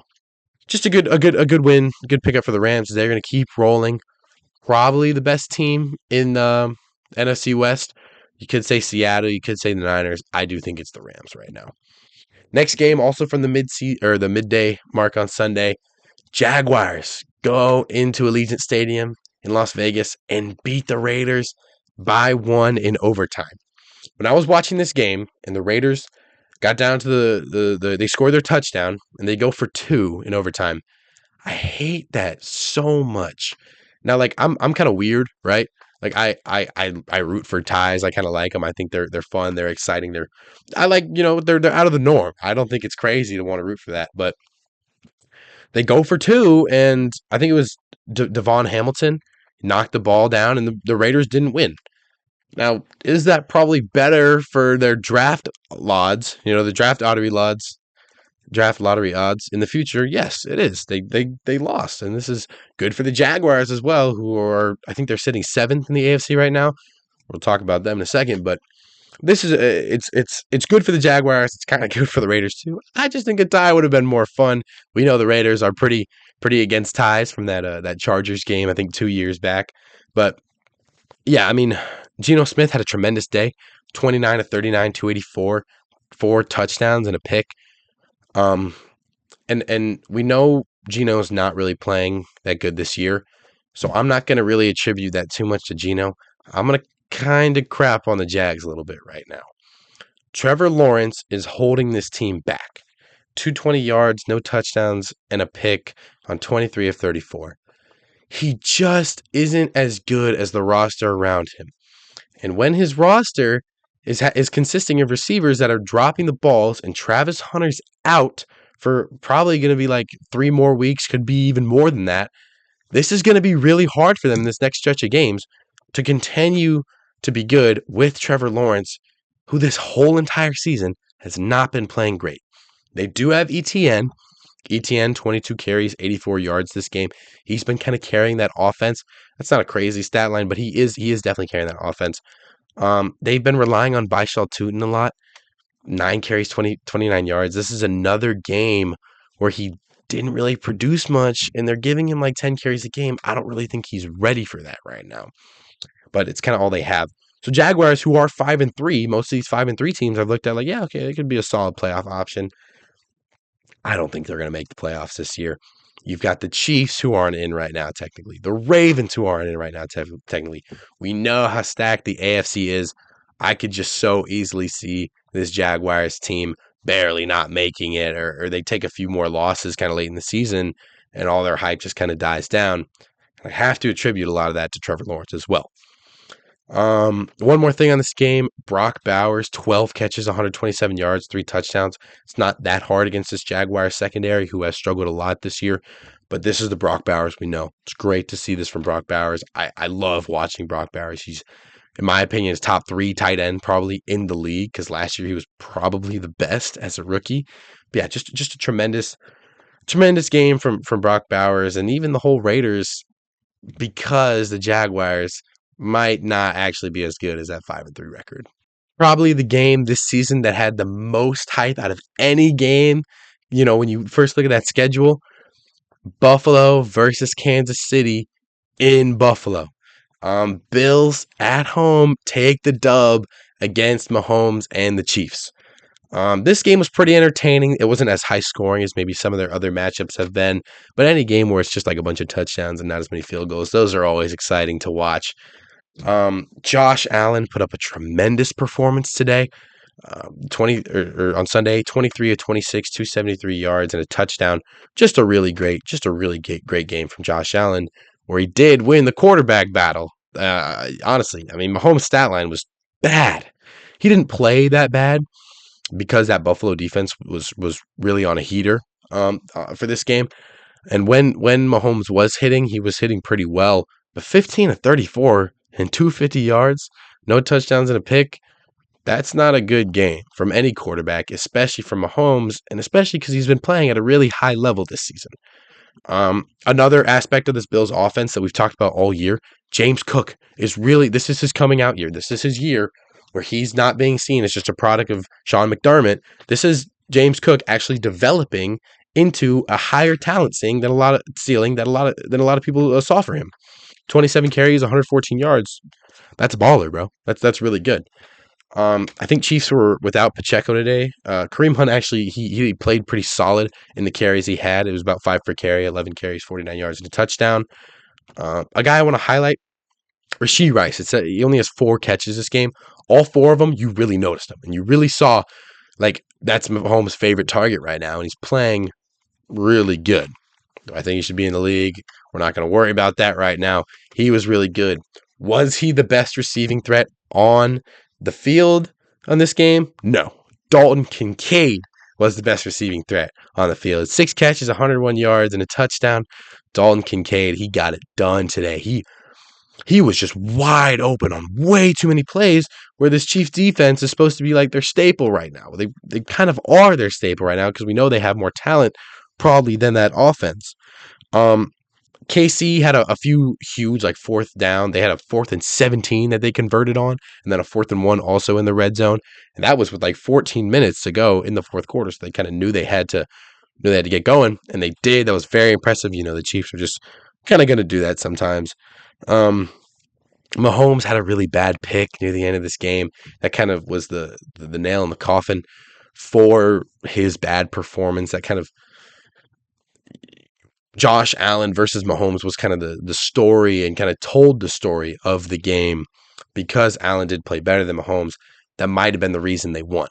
just a good win, good pickup for the Rams. They're going to keep rolling. Probably the best team in NFC West. You could say Seattle, you could say the Niners. I do think it's the Rams right now. Next game, also from the midday mark on Sunday, Jaguars go into Allegiant Stadium in Las Vegas and beat the Raiders by 1 in overtime. When I was watching this game and the Raiders got down to they scored their touchdown and they go for 2 in overtime, I hate that so much. Now, like I'm kind of weird, right? Like I root for ties. I kind of like them. I think they're fun. They're exciting. They're out of the norm. I don't think it's crazy to want to root for that. But they go for 2, and I think it was Devon Hamilton knocked the ball down, and the Raiders didn't win. Now, is that probably better for their draft odds? The draft lottery odds in the future? Yes, it is. They lost, and this is good for the Jaguars as well, who are, I think they're sitting 7th in the AFC right now. We'll talk about them in a second, but this is it's good for the Jaguars. It's kind of good for the Raiders too. I just think a tie would have been more fun. We know the Raiders are pretty against ties from that Chargers game, I think 2 years back, but yeah, I mean, Geno Smith had a tremendous day, 29 to 39, 284, 4 touchdowns and a pick. And we know Geno's not really playing that good this year, so I'm not going to really attribute that too much to Geno. I'm going to kind of crap on the Jags a little bit right now. Trevor Lawrence is holding this team back. 220 yards, no touchdowns, and a pick on 23 of 34. He just isn't as good as the roster around him. And when his roster is consisting of receivers that are dropping the balls and Travis Hunter's out for probably going to be like 3 more weeks, could be even more than that, this is going to be really hard for them this next stretch of games to continue to be good with Trevor Lawrence, who this whole entire season has not been playing great. They do have ETN. ETN, 22 carries, 84 yards this game. He's been kind of carrying that offense. That's not a crazy stat line, but he is definitely carrying that offense. They've been relying on Byshal Tootin a lot. 9 carries, 29 yards. This is another game where he didn't really produce much, and they're giving him like 10 carries a game. I don't really think he's ready for that right now, but it's kind of all they have. So Jaguars, who are 5-3, most of these 5-3 teams I've looked at like, yeah, okay, it could be a solid playoff option. I don't think they're going to make the playoffs this year. You've got the Chiefs, who aren't in right now, technically. The Ravens, who aren't in right now, technically. We know how stacked the AFC is. I could just so easily see this Jaguars team barely not making it, or they take a few more losses kind of late in the season, and all their hype just kind of dies down. I have to attribute a lot of that to Trevor Lawrence as well. One more thing on this game, Brock Bowers, 12 catches, 127 yards, 3 touchdowns. It's not that hard against this Jaguars secondary, who has struggled a lot this year, but this is the Brock Bowers we know. It's great to see this from Brock Bowers. I love watching Brock Bowers. He's, in my opinion, is top 3 tight end probably in the league, because last year he was probably the best as a rookie. But yeah, just a tremendous game from Brock Bowers, and even the whole Raiders, because the Jaguars might not actually be as good as that 5-3 record. Probably the game this season that had the most hype out of any game. You know, when you first look at that schedule, Buffalo versus Kansas City in Buffalo. Bills at home take the dub against Mahomes and the Chiefs. This game was pretty entertaining. It wasn't as high scoring as maybe some of their other matchups have been, but any game where it's just like a bunch of touchdowns and not as many field goals, those are always exciting to watch. Josh Allen put up a tremendous performance today. 20 on Sunday, 23 of 26, 273 yards and a touchdown. Just a really great game from Josh Allen, where he did win the quarterback battle. Honestly, I mean, Mahomes' stat line was bad. He didn't play that bad because that Buffalo defense was really on a heater for this game. And when Mahomes was hitting, he was hitting pretty well. But 15 of 34 and 250 yards, no touchdowns and a pick, that's not a good game from any quarterback, especially from Mahomes, and especially because he's been playing at a really high level this season. Another aspect of this Bills offense that we've talked about all year, James Cook is really, this is his coming out year. This is his year where he's not being seen as just a product of Sean McDermott. This is James Cook actually developing into a higher talent ceiling that a lot of people saw for him. 27 carries, 114 yards. That's a baller, bro. That's really good. I think Chiefs were without Pacheco today. Kareem Hunt actually he played pretty solid in the carries he had. It was about 5 per carry, 11 carries, 49 yards and a touchdown. A guy I want to highlight, Rashee Rice. He only has 4 catches this game. All 4 of them, you really noticed him, and you really saw like that's Mahomes' favorite target right now, and he's playing really good. Do I think he should be in the league? We're not going to worry about that right now. He was really good. Was he the best receiving threat on the field on this game? No. Dalton Kincaid was the best receiving threat on the field. 6 catches, 101 yards, and a touchdown. Dalton Kincaid, he got it done today. He was just wide open on way too many plays, where this Chiefs defense is supposed to be like their staple right now. They kind of are their staple right now, because we know they have more talent probably than that offense. KC had a few huge, like 4th down. They had a 4th and 17 that they converted on, and then a 4th and 1 also in the red zone. And that was with like 14 minutes to go in the 4th quarter. So they kind of knew they had to get going, and they did. That was very impressive. You know, the Chiefs are just kind of going to do that sometimes. Mahomes had a really bad pick near the end of this game. That kind of was the nail in the coffin for his bad performance. That kind of Josh Allen versus Mahomes was kind of the story, and kind of told the story of the game, because Allen did play better than Mahomes. That might have been the reason they won.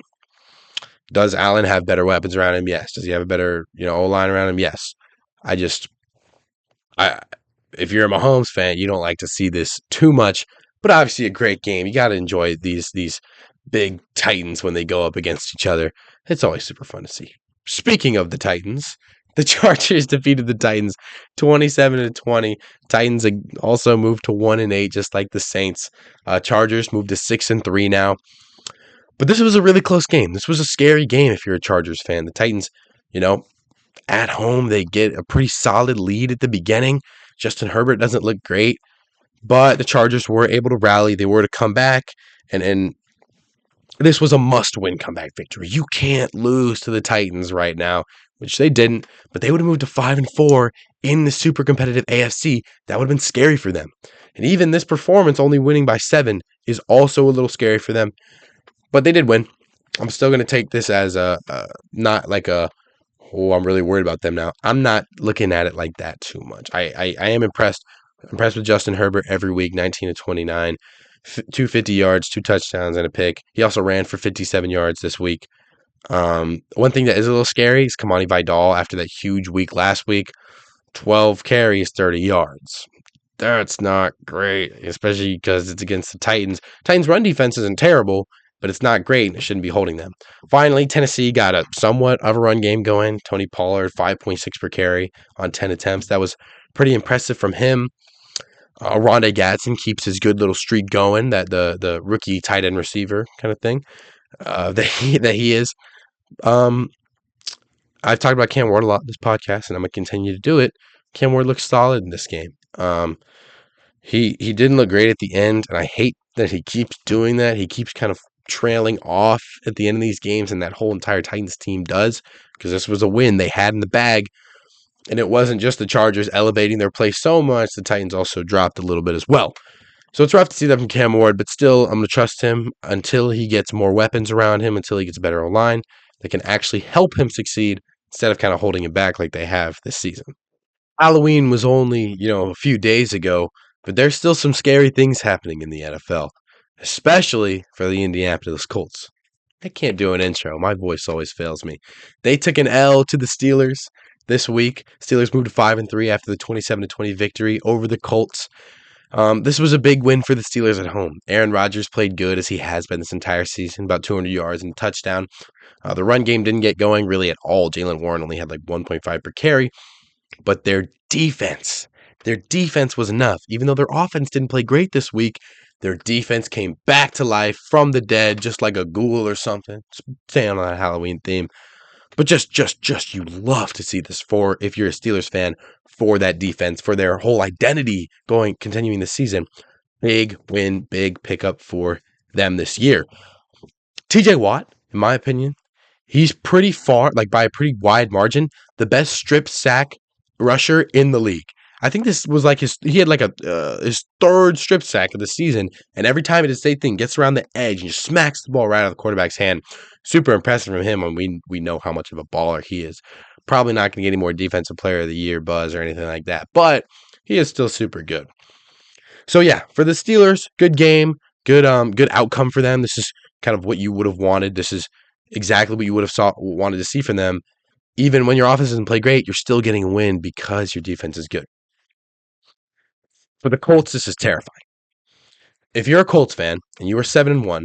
Does Allen have better weapons around him? Yes. Does he have a better, O-line around him? Yes. I just I if you're a Mahomes fan, you don't like to see this too much, but obviously a great game. You got to enjoy these big Titans when they go up against each other. It's always super fun to see. Speaking of the Titans, the Chargers defeated the Titans 27-20. Titans also moved to 1-8, just like the Saints. Chargers moved to 6-3 now. But this was a really close game. This was a scary game if you're a Chargers fan. The Titans, at home, they get a pretty solid lead at the beginning. Justin Herbert doesn't look great, but the Chargers were able to rally. They were to come back, and this was a must-win comeback victory. You can't lose to the Titans right now, which they didn't, but they would have moved to 5-4 in the super competitive AFC. That would have been scary for them. And even this performance, only winning by 7, is also a little scary for them. But they did win. I'm still going to take this as not like I'm really worried about them now. I'm not looking at it like that too much. I am impressed with Justin Herbert every week, 19-29, 250 yards, 2 touchdowns, and a pick. He also ran for 57 yards this week. One thing that is a little scary is Kamani Vidal after that huge week last week, 12 carries, 30 yards. That's not great, especially because it's against the Titans. Titans' run defense isn't terrible, but it's not great, and it shouldn't be holding them. Finally, Tennessee got a somewhat of a run game going. Tony Pollard, 5.6 per carry on 10 attempts. That was pretty impressive from him. Rondé Gadsden keeps his good little streak going, that the rookie tight end receiver kind of thing that he is. I've talked about Cam Ward a lot in this podcast, and I'm going to continue to do it. Cam Ward looks solid in this game. He didn't look great at the end, and I hate that he keeps doing that. He keeps kind of trailing off at the end of these games, and that whole entire Titans team does, because this was a win they had in the bag, and it wasn't just the Chargers elevating their play so much, the Titans also dropped a little bit as well. So it's rough to see that from Cam Ward, but still, I'm going to trust him until he gets more weapons around him, until he gets a better line that can actually help him succeed instead of kind of holding him back like they have this season. Halloween was only, a few days ago, but there's still some scary things happening in the NFL, especially for the Indianapolis Colts. I can't do an intro. My voice always fails me. They took an L to the Steelers this week. Steelers moved to 5-3 after the 27-20 victory over the Colts. This was a big win for the Steelers at home. Aaron Rodgers played good as he has been this entire season, about 200 yards and a touchdown. The run game didn't get going really at all. Jaylen Warren only had like 1.5 per carry, but their defense was enough. Even though their offense didn't play great this week, their defense came back to life from the dead, just like a ghoul or something. Staying on that Halloween theme. But just you love to see this if you're a Steelers fan, for that defense, for their whole identity continuing this season. Big win, big pickup for them this year. TJ Watt, in my opinion, he's pretty far, like by a pretty wide margin, the best strip sack rusher in the league. I think this was like he had like his 3rd strip sack of the season, and every time it is the same thing, gets around the edge and just smacks the ball right out of the quarterback's hand. Super impressive from him, and we know how much of a baller he is. Probably not going to get any more Defensive Player of the Year buzz or anything like that, but he is still super good. So yeah, for the Steelers, good game, good outcome for them. This is kind of what you would have wanted. This is exactly what you would have wanted to see from them. Even when your offense doesn't play great, you're still getting a win because your defense is good. For the Colts, this is terrifying. If you're a Colts fan and you are 7-1,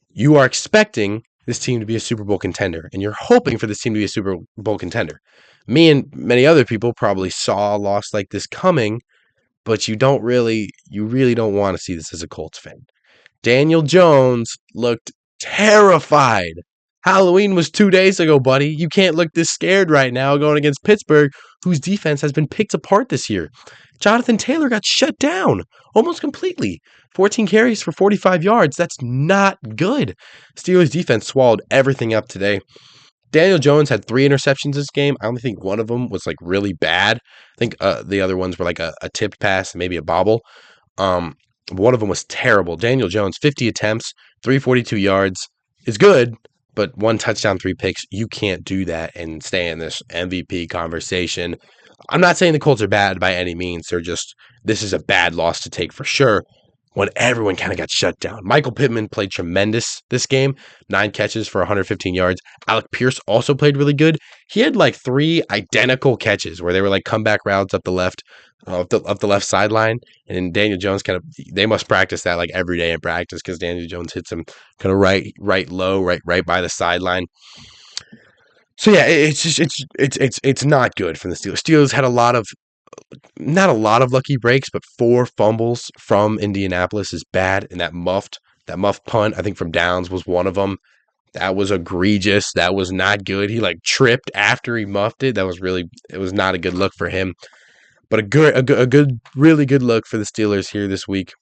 you are expecting this team to be a Super Bowl contender, and you're hoping for this team to be a Super Bowl contender. Me and many other people probably saw a loss like this coming, but you really don't want to see this as a Colts fan. Daniel Jones looked terrified. Halloween was 2 days ago, buddy. You can't look this scared right now going against Pittsburgh, whose defense has been picked apart this year. Jonathan Taylor got shut down almost completely. 14 carries for 45 yards. That's not good. Steelers defense swallowed everything up today. Daniel Jones had 3 interceptions this game. I only think one of them was like really bad. I think the other ones were like a tipped pass, maybe a bobble. One of them was terrible. Daniel Jones, 50 attempts, 342 yards is good, but 1 touchdown, 3 picks. You can't do that and stay in this MVP conversation. I'm not saying the Colts are bad by any means. This is a bad loss to take for sure. when everyone kind of got shut down. Michael Pittman played tremendous this game, 9 catches for 115 yards. Alec Pierce also played really good. He had like 3 identical catches where they were like comeback routes up the left, up the left sideline. And Daniel Jones they must practice that like every day in practice because Daniel Jones hits him kind of right low, right by the sideline. So yeah, it's not good for the Steelers. Steelers had not a lot of lucky breaks, but 4 fumbles from Indianapolis is bad. And that muffed punt, I think from downs was one of them. That was egregious. That was not good. He like tripped after he muffed it. It was not a good look for him. But really good look for the Steelers here this week.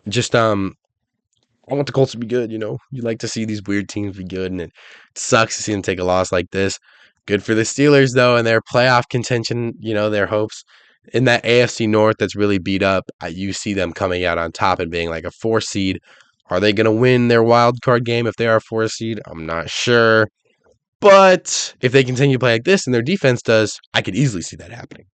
Just I want the Colts to be good, you know. You like to see these weird teams be good, and it sucks to see them take a loss like this. Good for the Steelers, though, and their playoff contention, you know, their hopes. In that AFC North that's really beat up, you see them coming out on top and being like a 4 seed. Are they going to win their wild card game if they are a 4 seed? I'm not sure. But if they continue to play like this and their defense does, I could easily see that happening.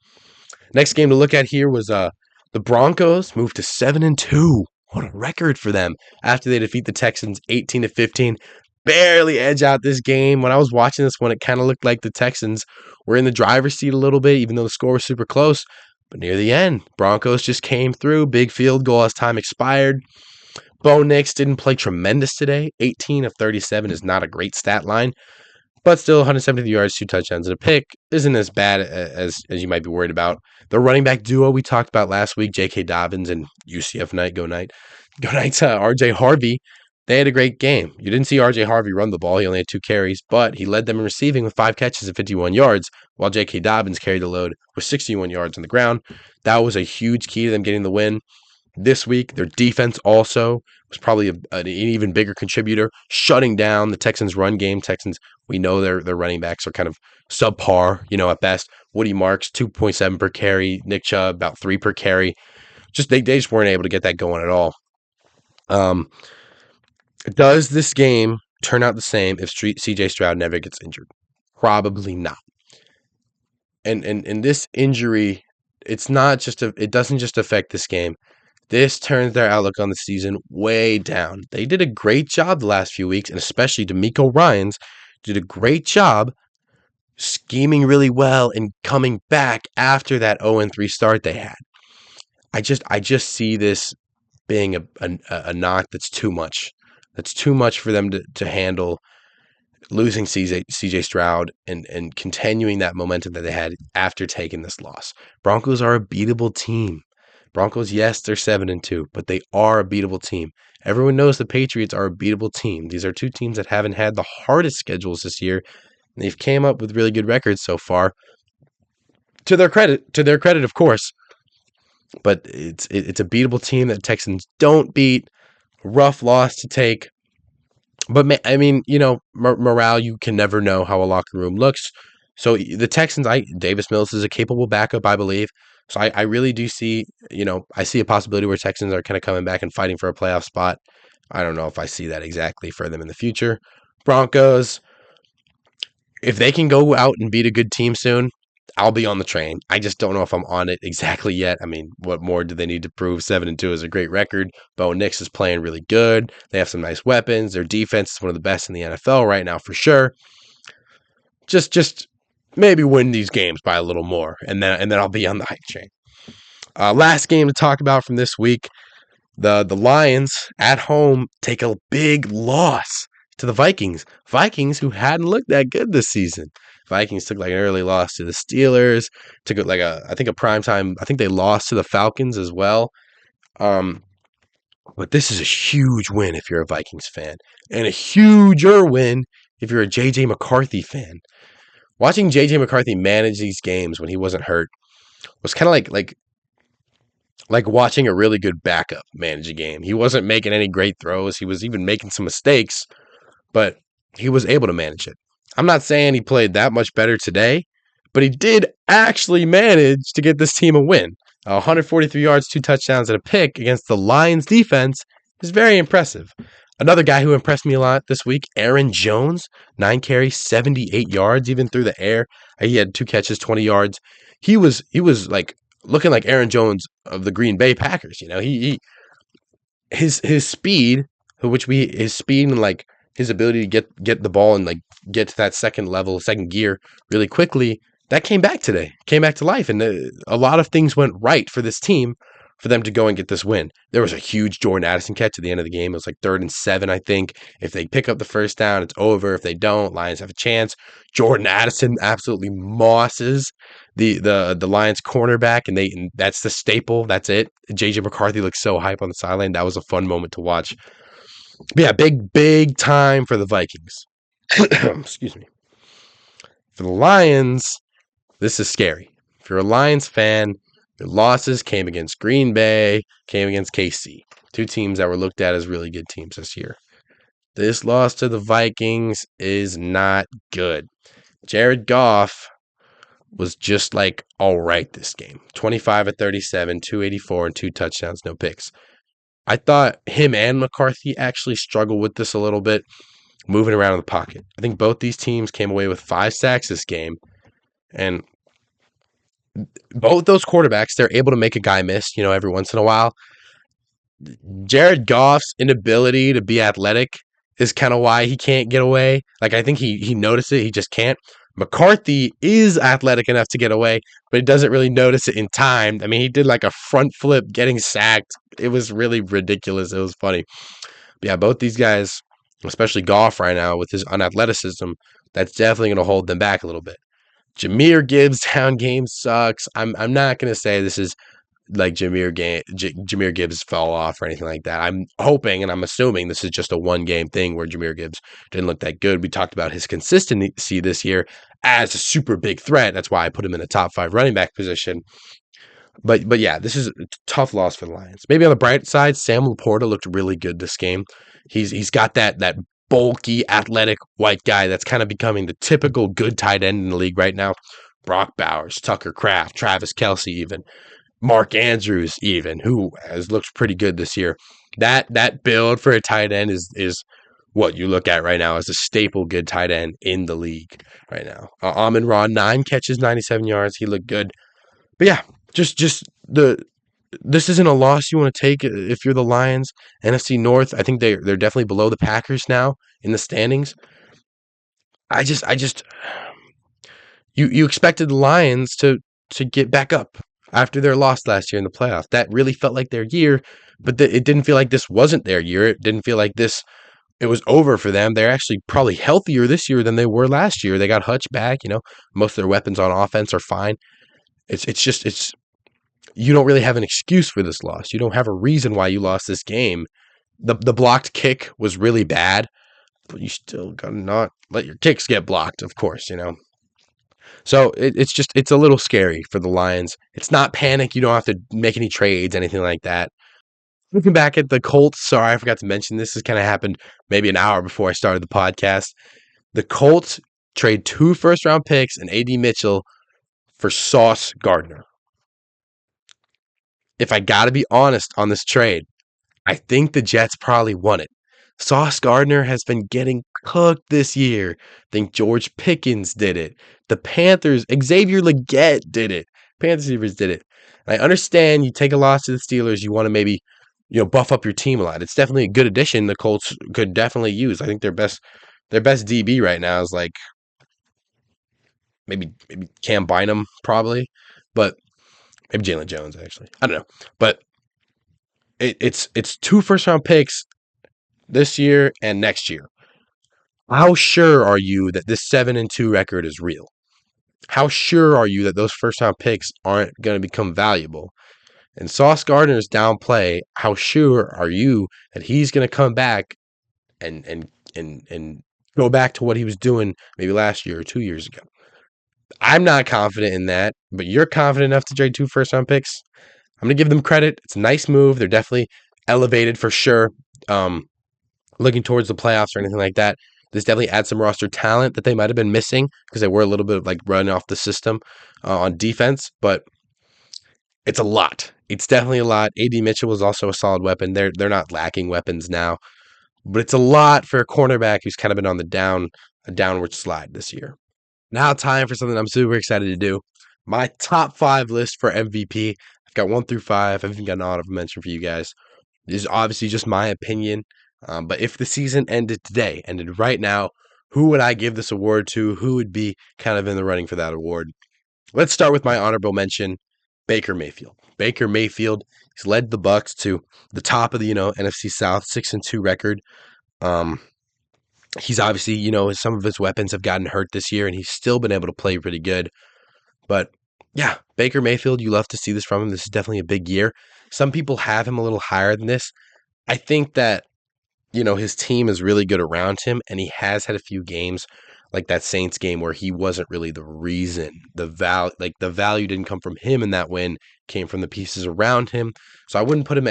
Next game to look at here was the Broncos moved to 7-2. What a record for them after they defeat the Texans 18-15. Barely edge out this game. When I was watching this one, it kind of looked like the Texans were in the driver's seat a little bit, even though the score was super close. But near the end, Broncos just came through. Big field goal as time expired. Bo Nix didn't play tremendous today. 18 of 37 is not a great stat line. But still, 170 yards, 2 touchdowns, and a pick isn't as bad as you might be worried about. The running back duo we talked about last week, J.K. Dobbins and UCF Knight, go Knights, R.J. Harvey, they had a great game. You didn't see R.J. Harvey run the ball. He only had 2 carries, but he led them in receiving with 5 catches and 51 yards, while J.K. Dobbins carried the load with 61 yards on the ground. That was a huge key to them getting the win. This week, their defense also was probably an even bigger contributor, shutting down the Texans' run game. Texans, we know their running backs are kind of subpar, you know, at best. Woody Marks, 2.7 per carry. Nick Chubb, about 3 per carry. They just weren't able to get that going at all. Does this game turn out the same if C.J. Stroud never gets injured? Probably not. And this injury, it doesn't just affect this game. This turns their outlook on the season way down. They did a great job the last few weeks, and especially DeMeco Ryans did a great job scheming really well and coming back after that 0-3 start they had. I just see this being a knock that's too much. That's too much for them to handle, losing CJ Stroud and continuing that momentum that they had after taking this loss. Broncos are a beatable team. Broncos, yes, they're 7-2, but they are a beatable team. Everyone knows the Patriots are a beatable team. These are 2 teams that haven't had the hardest schedules this year. And they've came up with really good records so far. To their credit, of course. But it's a beatable team that Texans don't beat. Rough loss to take. But I mean, you know, morale, you can never know how a locker room looks. So the Texans, Davis Mills is a capable backup, I believe. So I really do see, you know, I see a possibility where Texans are kind of coming back and fighting for a playoff spot. I don't know if I see that exactly for them in the future. Broncos, if they can go out and beat a good team soon, I'll be on the train. I just don't know if I'm on it exactly yet. I mean, what more do they need to prove? 7-2 is a great record. Bo Nix is playing really good. They have some nice weapons. Their defense is one of the best in the NFL right now for sure. Just maybe win these games by a little more, and then I'll be on the hype train. Last game to talk about from this week, the Lions at home take a big loss to the Vikings. Vikings who hadn't looked that good this season. Vikings took like an early loss to the Steelers. Took like a primetime. I think they lost to the Falcons as well. But this is a huge win if you're a Vikings fan, and a huger win if you're a J.J. McCarthy fan. Watching J.J. McCarthy manage these games when he wasn't hurt was kind of like watching a really good backup manage a game. He wasn't making any great throws. He was even making some mistakes, but he was able to manage it. I'm not saying he played that much better today, but he did actually manage to get this team a win. 143 yards, 2 touchdowns, and a pick against the Lions defense is very impressive. Another guy who impressed me a lot this week, Aaron Jones, 9 carries, 78 yards, even through the air. He had 2 catches, 20 yards. He was like looking like Aaron Jones of the Green Bay Packers. You know, he his speed, his speed and like his ability to get the ball and like get to that second level, second gear really quickly, that came back today, came back to life, and a lot of things went right for this team for them to go and get this win. There was a huge Jordan Addison catch at the end of the game. It was like 3rd and 7, I think. If they pick up the first down, it's over. If they don't, Lions have a chance. Jordan Addison absolutely mosses the Lions cornerback, and that's the staple. That's it. JJ McCarthy looks so hype on the sideline. That was a fun moment to watch. But yeah, big time for the Vikings. Excuse me. For the Lions, this is scary. If you're a Lions fan, your losses came against Green Bay, came against KC, two teams that were looked at as really good teams this year. This loss to the Vikings is not good. Jared Goff was just like all right this game. 25 of 37, 284, and 2 touchdowns, no picks. I thought him and McCarthy actually struggled with this a little bit, moving around in the pocket. I think both these teams came away with 5 sacks this game, and both those quarterbacks, they're able to make a guy miss, every once in a while. Jared Goff's inability to be athletic is kind of why he can't get away. Like, I think he noticed it, he just can't. McCarthy is athletic enough to get away, but he doesn't really notice it in time. I mean, he did like a front flip getting sacked. It was really ridiculous. It was funny. But yeah, both these guys, especially Goff right now with his unathleticism, that's definitely going to hold them back a little bit. Jahmyr Gibbs' down game sucks. I'm not going to say this is like Jahmyr Gibbs fell off or anything like that. I'm hoping and I'm assuming this is just a one-game thing where Jahmyr Gibbs didn't look that good. We talked about his consistency this year as a super big threat. That's why I put him in the top 5 running back position. But yeah, this is a tough loss for the Lions. Maybe on the bright side, Sam Laporta looked really good this game. He's got that bulky, athletic white guy that's kind of becoming the typical good tight end in the league right now. Brock Bowers, Tucker Kraft, Travis Kelce, even Mark Andrews, even who has looked pretty good this year. That build for a tight end is what you look at right now as a staple good tight end in the league right now. Amon-Ra, 9 catches, 97 yards. He looked good. But yeah, just this isn't a loss you want to take if you're the Lions. NFC North, I think they're definitely below the Packers now in the standings. I just you expected the Lions to get back up after their loss last year in the playoffs. That really felt like their year, but it didn't feel like this wasn't their year. It didn't feel like it was over for them. They're actually probably healthier this year than they were last year. They got Hutch back, most of their weapons on offense are fine. It's you don't really have an excuse for this loss. You don't have a reason why you lost this game. The blocked kick was really bad, but you still gotta not let your kicks get blocked, of course, So it's a little scary for the Lions. It's not panic. You don't have to make any trades, anything like that. Looking back at the Colts, sorry, I forgot to mention this has kind of happened maybe an hour before I started the podcast. The Colts trade 2 first-round picks and A.D. Mitchell for Sauce Gardner. If I got to be honest on this trade, I think the Jets probably won it. Sauce Gardner has been getting cooked this year. I think George Pickens did it. The Panthers, Xavier Legette did it. Panthers receivers did it. And I understand you take a loss to the Steelers, you want to maybe, buff up your team a lot. It's definitely a good addition the Colts could definitely use. I think their best DB right now is like maybe Cam Bynum probably, but maybe Jalen Jones actually. I don't know, but it's 2 first-round picks this year and next year. How sure are you that this 7-2 record is real? How sure are you that those first-round picks aren't going to become valuable? And Sauce Gardner's down play, how sure are you that he's going to come back and go back to what he was doing maybe last year or 2 years ago? I'm not confident in that, but you're confident enough to trade 2 first-round picks. I'm going to give them credit. It's a nice move. They're definitely elevated for sure. Looking towards the playoffs or anything like that. This definitely adds some roster talent that they might have been missing because they were a little bit like running off the system on defense, but it's a lot. It's definitely a lot. A.D. Mitchell was also a solid weapon. They're not lacking weapons now, but it's a lot for a cornerback who's kind of been on a downward slide this year. Now time for something I'm super excited to do. My top 5 list for MVP. I've got 1 through 5. I've even got an honorable mention for you guys. This is obviously just my opinion. But if the season ended today, ended right now, who would I give this award to? Who would be kind of in the running for that award? Let's start with my honorable mention, Baker Mayfield. Baker Mayfield, he's led the Bucks to the top of the NFC South, 6-2 record. Um, he's obviously some of his weapons have gotten hurt this year, and he's still been able to play pretty good. But yeah, Baker Mayfield, you love to see this from him. This is definitely a big year. Some people have him a little higher than this. I think that his team is really good around him, and he has had a few games like that Saints game where he wasn't really the reason. The value didn't come from him in that win, came from the pieces around him. So I wouldn't put him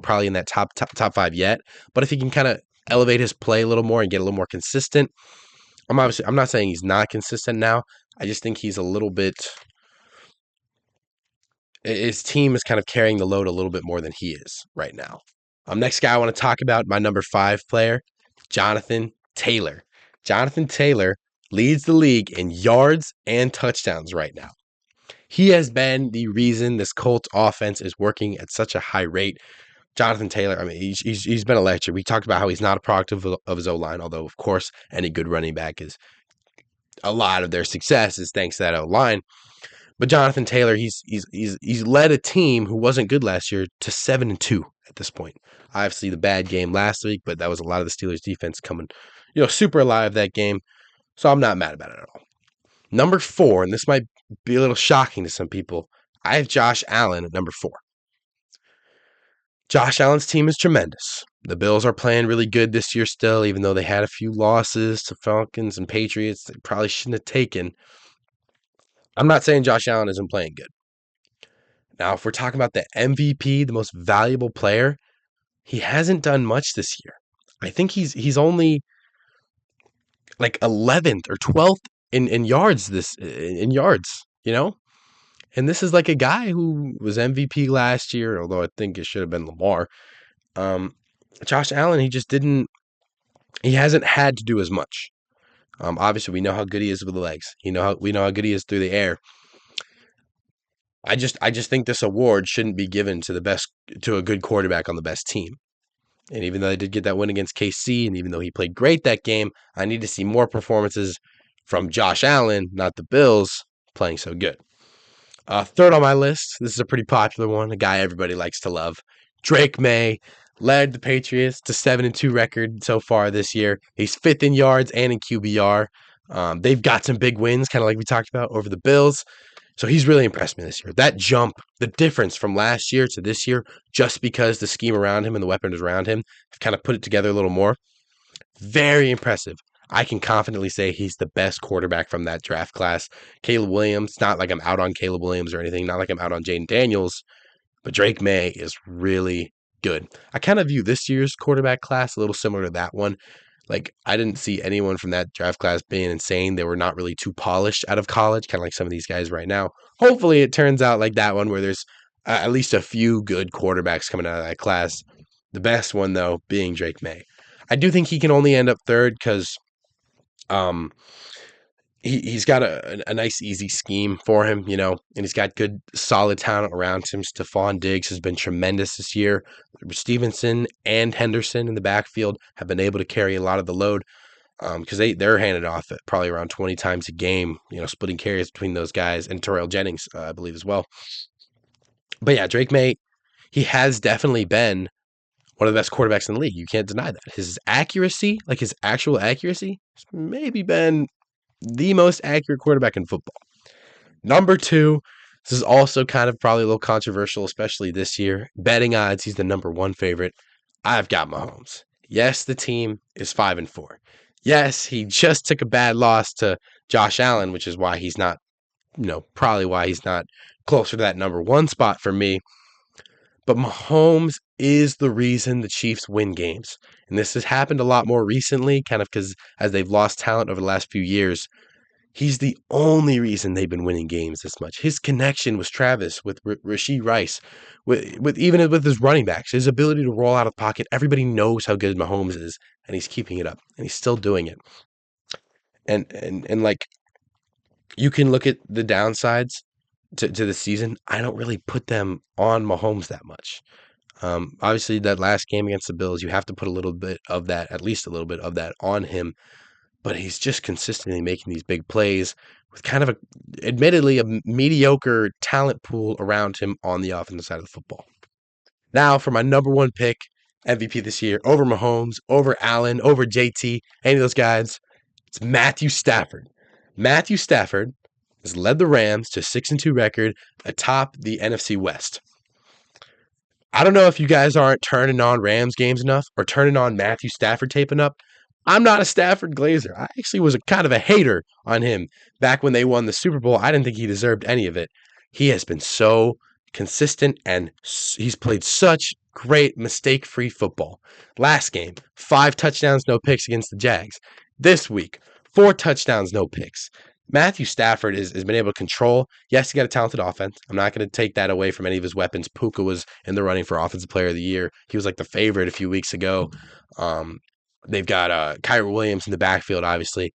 probably in that top 5 yet. But if he can kind of elevate his play a little more and get a little more consistent, I'm not saying he's not consistent now. I just think he's a little bit. His team is kind of carrying the load a little bit more than he is right now. Next guy I want to talk about, my number 5 player, Jonathan Taylor. Jonathan Taylor leads the league in yards and touchdowns right now. He has been the reason this Colts offense is working at such a high rate. Jonathan Taylor, I mean, he's been electric. We talked about how he's not a product of his O-line, although, of course, any good running back is a lot of their success is thanks to that O-line. But Jonathan Taylor, he's led a team who wasn't good last year to 7-2 at this point. Obviously, the bad game last week, but that was a lot of the Steelers' defense coming, super alive that game. So I'm not mad about it at all. Number 4, and this might be a little shocking to some people, I have Josh Allen at number 4. Josh Allen's team is tremendous. The Bills are playing really good this year still, even though they had a few losses to Falcons and Patriots they probably shouldn't have taken. I'm not saying Josh Allen isn't playing good. Now, if we're talking about the MVP, the most valuable player, he hasn't done much this year. I think he's only like 11th or 12th in yards in yards, And this is like a guy who was MVP last year, although I think it should have been Lamar. Josh Allen, he hasn't had to do as much. Obviously, we know how good he is with the legs. We know how good he is through the air. I just think this award shouldn't be given to a good quarterback on the best team. And even though they did get that win against KC, and even though he played great that game, I need to see more performances from Josh Allen, not the Bills, playing so good. Third on my list, this is a pretty popular one, a guy everybody likes to love. Drake May led the Patriots to 7-2 record so far this year. He's 5th in yards and in QBR. They've got some big wins, kind of like we talked about, over the Bills. So he's really impressed me this year. That jump, the difference from last year to this year, just because the scheme around him and the weapons around him have kind of put it together a little more. Very impressive. I can confidently say he's the best quarterback from that draft class. Caleb Williams, not like I'm out on Caleb Williams or anything, not like I'm out on Jaden Daniels, but Drake May is really good. I kind of view this year's quarterback class a little similar to that one. Like, I didn't see anyone from that draft class being insane. They were not really too polished out of college, kind of like some of these guys right now. Hopefully, it turns out like that one where there's at least a few good quarterbacks coming out of that class. The best one, though, being Drake May. I do think he can only end up third because um, he's got a nice, easy scheme for him, and he's got good, solid talent around him. Stephon Diggs has been tremendous this year. Stevenson and Henderson in the backfield have been able to carry a lot of the load because they're handed off at probably around 20 times a game, splitting carries between those guys, and Terrell Jennings, I believe, as well. But yeah, Drake May, he has definitely been one of the best quarterbacks in the league. You can't deny that. His accuracy, like his actual accuracy, has maybe been the most accurate quarterback in football. Number 2, this is also kind of probably a little controversial, especially this year. Betting odds, he's the number 1 favorite. I've got Mahomes. Yes, the team is 5-4. Yes, he just took a bad loss to Josh Allen, which is why he's not, probably why he's not closer to that number 1 spot for me. But Mahomes is the reason the Chiefs win games. And this has happened a lot more recently, kind of because as they've lost talent over the last few years, he's the only reason they've been winning games this much. His connection with Travis, with Rashee Rice, with even with his running backs, his ability to roll out of the pocket. Everybody knows how good Mahomes is, and he's keeping it up, and he's still doing it. And like, you can look at the downsides to the season. I don't really put them on Mahomes that much. Obviously, that last game against the Bills, you have to put a little bit of that, at least a little bit of that, on him. But he's just consistently making these big plays with kind of admittedly, a mediocre talent pool around him on the offensive side of the football. Now, for my number one pick, MVP this year, over Mahomes, over Allen, over JT, any of those guys, it's Matthew Stafford. Matthew Stafford has led the Rams to a 6-2 record atop the NFC West. I don't know if you guys aren't turning on Rams games enough or turning on Matthew Stafford tape enough. I'm not a Stafford Glazer. I actually was kind of a hater on him back when they won the Super Bowl. I didn't think he deserved any of it. He has been so consistent and he's played such great mistake-free football. Last game, 5 touchdowns, no picks against the Jags. This week, 4 touchdowns, no picks. Matthew Stafford has been able to control. Yes, he got a talented offense. I'm not going to take that away from any of his weapons. Puka was in the running for Offensive Player of the Year. He was like the favorite a few weeks ago. They've got Kyren Williams in the backfield, obviously.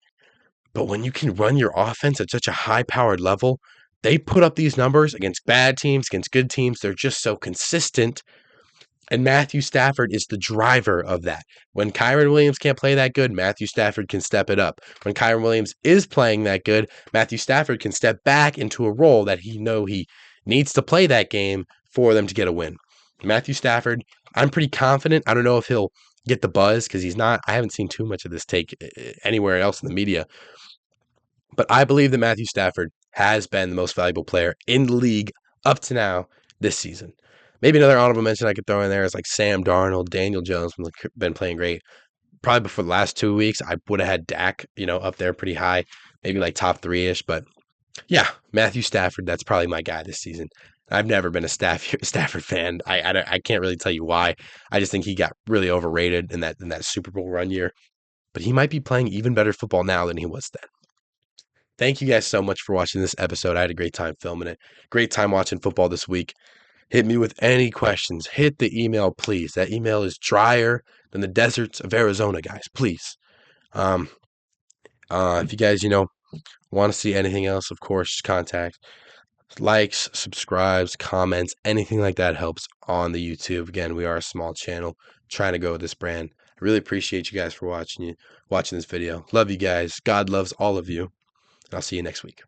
But when you can run your offense at such a high-powered level, they put up these numbers against bad teams, against good teams. They're just so consistent. And Matthew Stafford is the driver of that. When Kyren Williams can't play that good, Matthew Stafford can step it up. When Kyren Williams is playing that good, Matthew Stafford can step back into a role that he needs to play that game for them to get a win. Matthew Stafford, I'm pretty confident. I don't know if he'll get the buzz because he's not. I haven't seen too much of this take anywhere else in the media. But I believe that Matthew Stafford has been the most valuable player in the league up to now this season. Maybe another honorable mention I could throw in there is like Sam Darnold, Daniel Jones been playing great. Probably before the last 2 weeks, I would have had Dak, up there pretty high, maybe like top 3-ish. But yeah, Matthew Stafford, that's probably my guy this season. I've never been a Stafford fan. I can't really tell you why. I just think he got really overrated in that Super Bowl run year. But he might be playing even better football now than he was then. Thank you guys so much for watching this episode. I had a great time filming it. Great time watching football this week. Hit me with any questions. Hit the email, please. That email is drier than the deserts of Arizona, guys. Please. If you guys, want to see anything else, of course, contact. Likes, subscribes, comments, anything like that helps on the YouTube. Again, we are a small channel trying to go with this brand. I really appreciate you guys for watching this video. Love you guys. God loves all of you. I'll see you next week.